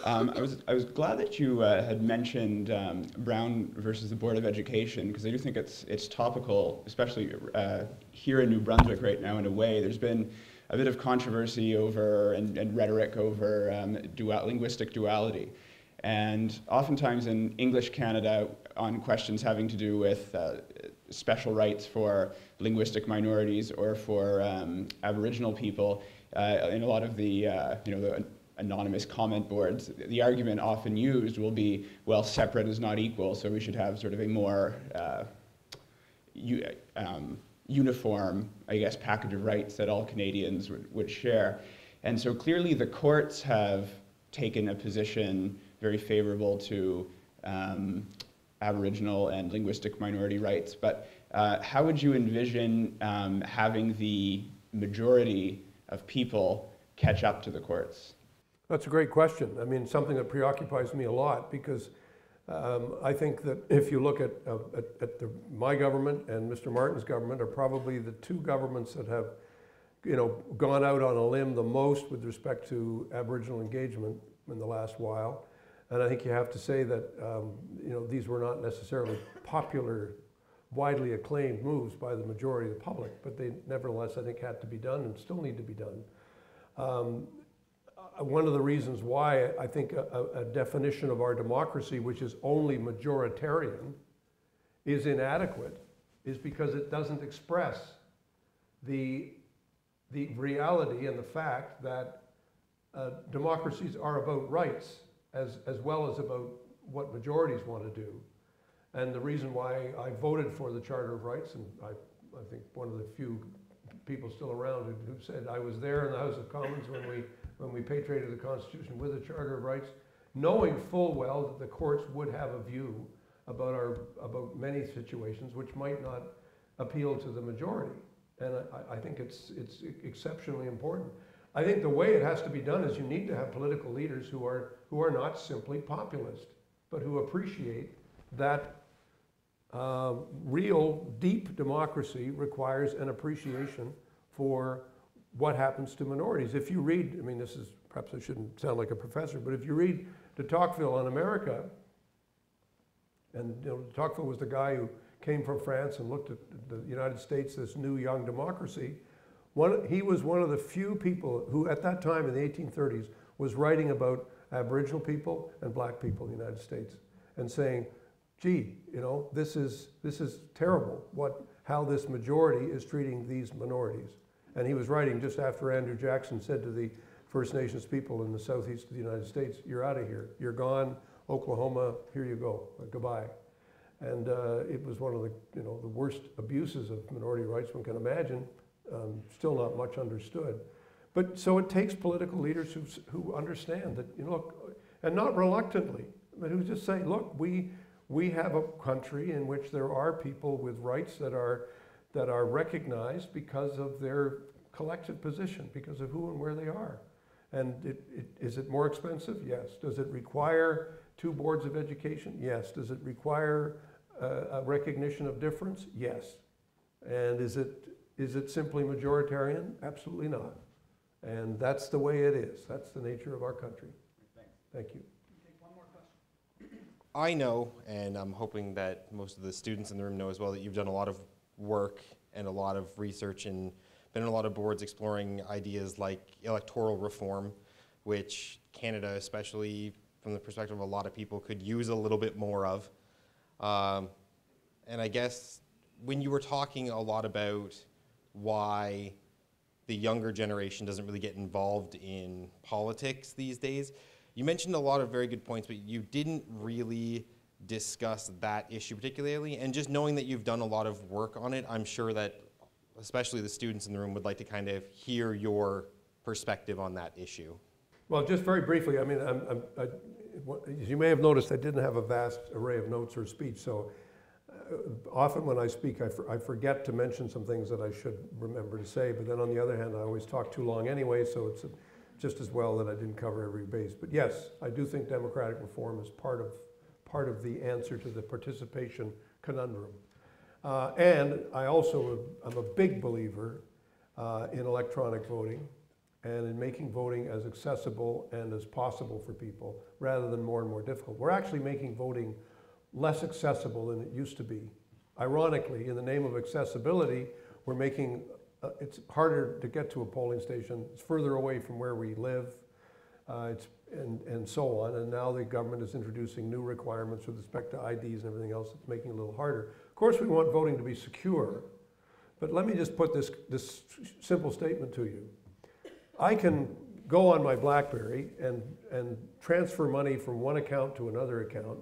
I was glad that you had mentioned Brown versus the Board of Education, because I do think it's topical, especially here in New Brunswick right now. In a way, there's been a bit of controversy over and rhetoric over linguistic duality, and oftentimes in English Canada, on questions having to do with special rights for linguistic minorities or for Aboriginal people, in a lot of the the anonymous comment boards, the argument often used will be, well, separate is not equal, so we should have sort of a more uniform, I guess, package of rights that all Canadians would share. And so clearly the courts have taken a position very favorable to Aboriginal and linguistic minority rights, but how would you envision having the majority of people catch up to the courts? That's a great question. I mean, something that preoccupies me a lot, because I think that if you look at my government and Mr. Martin's government are probably the two governments that have, gone out on a limb the most with respect to Aboriginal engagement in the last while. And I think you have to say that, these were not necessarily popular, widely acclaimed moves by the majority of the public, but they nevertheless, I think, had to be done and still need to be done. One of the reasons why I think a definition of our democracy, which is only majoritarian, is inadequate, is because it doesn't express the reality and the fact that democracies are about rights as well as about what majorities want to do. And the reason why I voted for the Charter of Rights, and I think one of the few people still around who said I was there in the House of Commons when we patriated the Constitution with the Charter of Rights, knowing full well that the courts would have a view about many situations which might not appeal to the majority. And I think it's exceptionally important. I think the way it has to be done is you need to have political leaders who are not simply populist, but who appreciate that real deep democracy requires an appreciation for what happens to minorities. If you read, I mean, this is, perhaps I shouldn't sound like a professor, but if you read de Tocqueville on America, and de Tocqueville was the guy who came from France and looked at the United States, this new young democracy, he was one of the few people who at that time in the 1830s was writing about Aboriginal people and black people in the United States and saying, gee, this is terrible, how this majority is treating these minorities. And he was writing just after Andrew Jackson said to the First Nations people in the southeast of the United States, you're out of here, you're gone, Oklahoma, here you go, goodbye. And it was one of the worst abuses of minority rights one can imagine, still not much understood. But so it takes political leaders who understand that, look, and not reluctantly, but who just say, look, we have a country in which there are people with rights that are recognized because of their collective position, because of who and where they are. And is it more expensive? Yes. Does it require 2 boards of education? Yes. Does it require a recognition of difference? Yes. And is it simply majoritarian? Absolutely not. And that's the way it is. That's the nature of our country. Thank you. I know, and I'm hoping that most of the students in the room know as well, that you've done a lot of work and a lot of research and been in a lot of boards exploring ideas like electoral reform, which Canada, especially from the perspective of a lot of people, could use a little bit more of. And I guess when you were talking a lot about why the younger generation doesn't really get involved in politics these days, you mentioned a lot of very good points, but you didn't really discuss that issue particularly. And just knowing that you've done a lot of work on it, I'm sure that especially the students in the room would like to kind of hear your perspective on that issue. Well, just very briefly, I mean, as you may have noticed, I didn't have a vast array of notes or speech, so often when I speak, I forget to mention some things that I should remember to say, but then on the other hand, I always talk too long anyway, so it's just as well that I didn't cover every base. But yes, I do think democratic reform is part of the answer to the participation conundrum. And I also am a big believer in electronic voting and in making voting as accessible and as possible for people rather than more and more difficult. We're actually making voting less accessible than it used to be. Ironically, in the name of accessibility, we're making it's harder to get to a polling station. It's further away from where we live, and so on. And now the government is introducing new requirements with respect to IDs and everything else. It's making it a little harder. Of course, we want voting to be secure. But let me just put this simple statement to you. I can go on my BlackBerry and transfer money from one account to another account.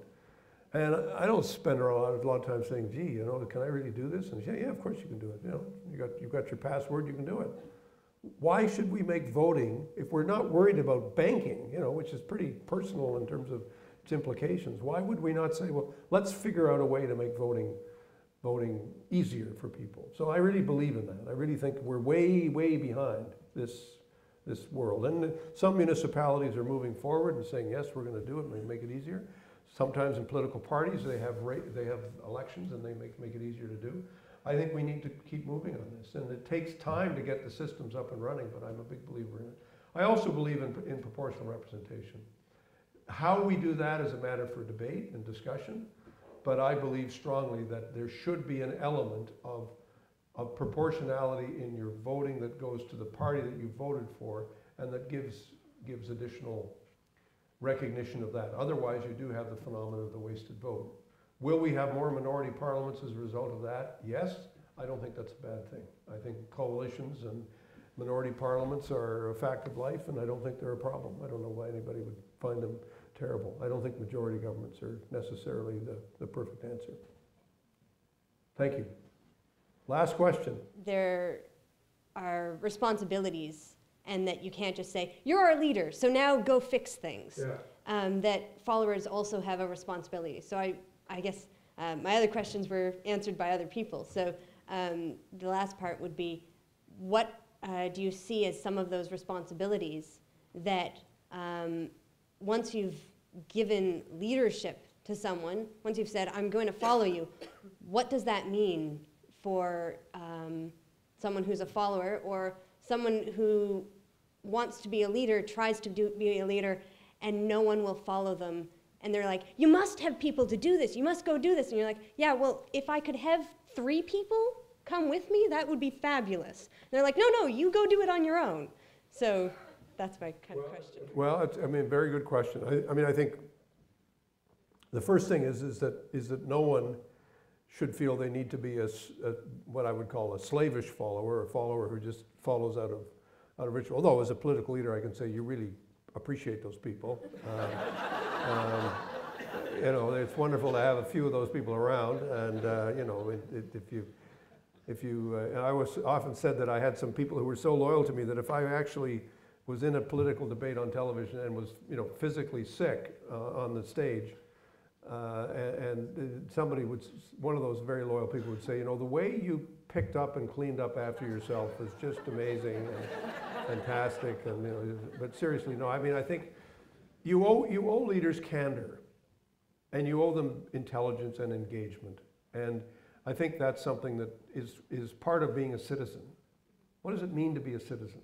And I don't spend a lot of time saying, gee, can I really do this? And yeah, of course you can do it. You've got your password, you can do it. Why should we make voting, if we're not worried about banking, which is pretty personal in terms of its implications, why would we not say, well, let's figure out a way to make voting voting easier for people. So I really believe in that. I really think we're way, way behind this world. And some municipalities are moving forward and saying, yes, we're going to do it and make it easier. Sometimes in political parties, they have elections and they make it easier to do. I think we need to keep moving on this. And it takes time to get the systems up and running, but I'm a big believer in it. I also believe in proportional representation. How we do that is a matter for debate and discussion, but I believe strongly that there should be an element of proportionality in your voting that goes to the party that you voted for, and that gives additional recognition of that. Otherwise, you do have the phenomenon of the wasted vote. Will we have more minority parliaments as a result of that? Yes. I don't think that's a bad thing. I think coalitions and minority parliaments are a fact of life, and I don't think they're a problem. I don't know why anybody would find them terrible. I don't think majority governments are necessarily the perfect answer. Thank you. Last question. There are responsibilities, and that you can't just say, you're our leader, so now go fix things. Yeah. That followers also have a responsibility. So I guess my other questions were answered by other people. So the last part would be, what do you see as some of those responsibilities that once you've given leadership to someone, once you've said, I'm going to follow you, what does that mean for someone who's a follower, or someone who wants to be a leader, tries to be a leader, and no one will follow them? And they're like, you must have people to do this, you must go do this. And you're like, yeah, well, if I could have 3 people come with me, that would be fabulous. And they're like, no, you go do it on your own. So that's my kind of question. Well, I mean, very good question. I mean, I think the first thing is that no one should feel they need to be what I would call a slavish follower, a follower who just follows out of ritual. Although as a political leader, I can say you really appreciate those people. You know, it's wonderful to have a few of those people around, and you know, if you and I was often said that I had some people who were so loyal to me that if I actually was in a political debate on television and was, you know, physically sick on the stage, and somebody one of those very loyal people would say, you know, the way you picked up and cleaned up after yourself is just amazing and fantastic, and you know, but seriously, no, I mean, I think you owe leaders candor, and you owe them intelligence and engagement, and I think that's something that is part of being a citizen. What does it mean to be a citizen?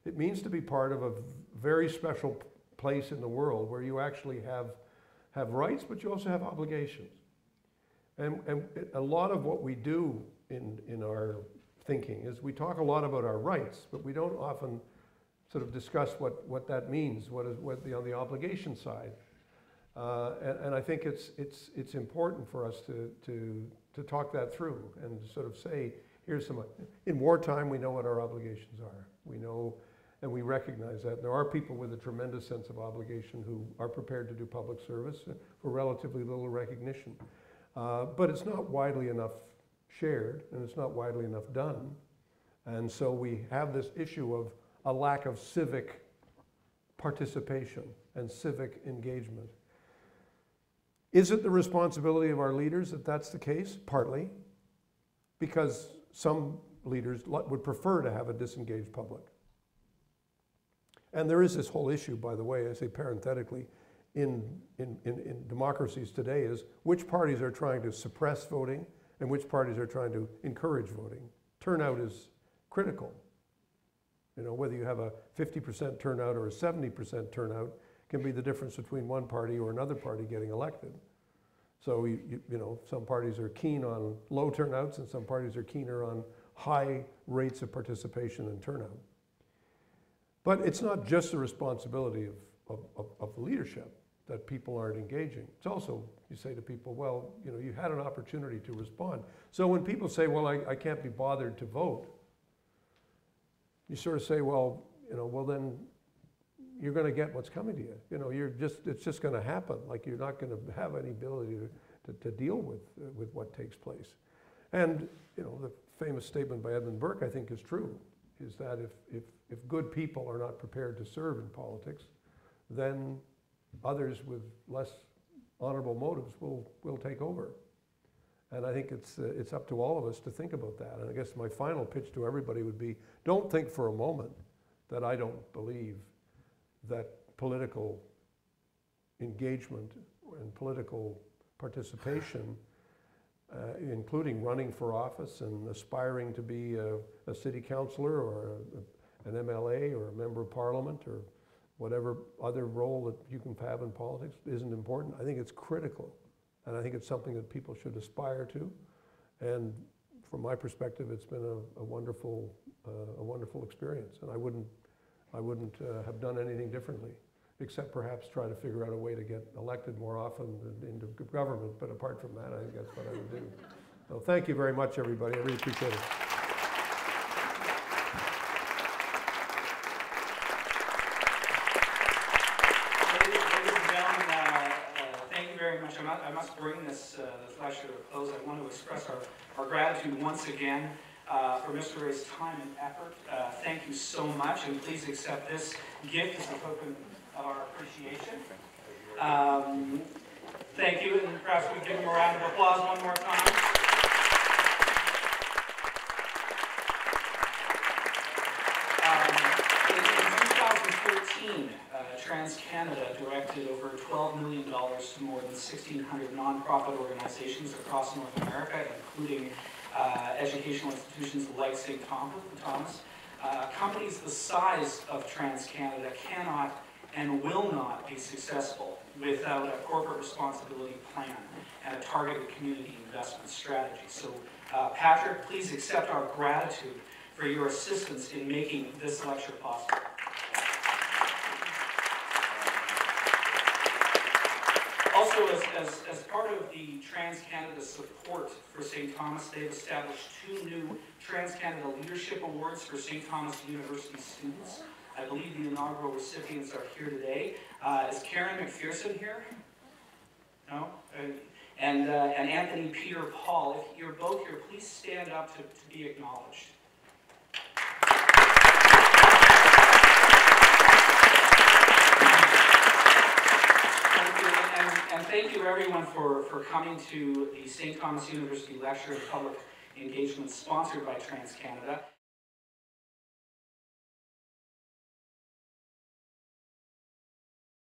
It means to be part of a very special place in the world where you actually have rights, but you also have obligations. And a lot of what we do in our thinking is we talk a lot about our rights, but we don't often sort of discuss what that means, what on the obligation side. And I think it's important for us to talk that through and sort of say, here's some, in wartime we know what our obligations are. We know, and we recognize that. There are people with a tremendous sense of obligation who are prepared to do public service for relatively little recognition. But it's not widely enough shared, and it's not widely enough done. And so we have this issue of a lack of civic participation and civic engagement. Is it the responsibility of our leaders that that's the case? Partly, because some leaders would prefer to have a disengaged public. And there is this whole issue, by the way, I say parenthetically, in democracies today, is which parties are trying to suppress voting and which parties are trying to encourage voting. Turnout is critical. You know, whether you have a 50% turnout or a 70% turnout can be the difference between one party or another party getting elected. So, you know, some parties are keen on low turnouts and some parties are keener on high rates of participation and turnout. But it's not just the responsibility of leadership that people aren't engaging. It's also, you say to people, well, you know, you had an opportunity to respond. So when people say, well, I can't be bothered to vote, you sort of say, well, you know, well then you're going to get what's coming to you. You know, it's just going to happen. Like you're not going to have any ability to deal with what takes place. And, you know, the famous statement by Edmund Burke, I think, is true, is that if good people are not prepared to serve in politics, then others with less honorable motives will take over. And I think it's up to all of us to think about that. And I guess my final pitch to everybody would be, don't think for a moment that I don't believe that political engagement and political participation, including running for office and aspiring to be a city councillor or an MLA or a member of parliament or whatever other role that you can have in politics, isn't important. I think it's critical. And I think it's something that people should aspire to. And from my perspective, it's been a wonderful experience. And I wouldn't have done anything differently, except perhaps try to figure out a way to get elected more often into government. But apart from that, I think that's what I would do. So thank you very much, everybody. I really appreciate it. I must bring this lecture to a close. I want to express our gratitude once again for Mr. Rae's time and effort. Thank you so much, and please accept this gift as a token of our appreciation. Thank you, and perhaps we give him a round of applause one more time. In 2013, TransCanada directed over $12 million to more than 1,600 nonprofit organizations across North America, including educational institutions like St. Thomas. Companies the size of TransCanada cannot and will not be successful without a corporate responsibility plan and a targeted community investment strategy. So, Patrick, please accept our gratitude for your assistance in making this lecture possible. Also, as part of the TransCanada support for St. Thomas, they've established 2 new TransCanada Leadership Awards for St. Thomas University students. I believe the inaugural recipients are here today. Is Karen McPherson here? No? And Anthony Peter Paul. If you're both here, please stand up to be acknowledged. And thank you everyone for coming to the St. Thomas University Lecture and Public Engagement sponsored by TransCanada.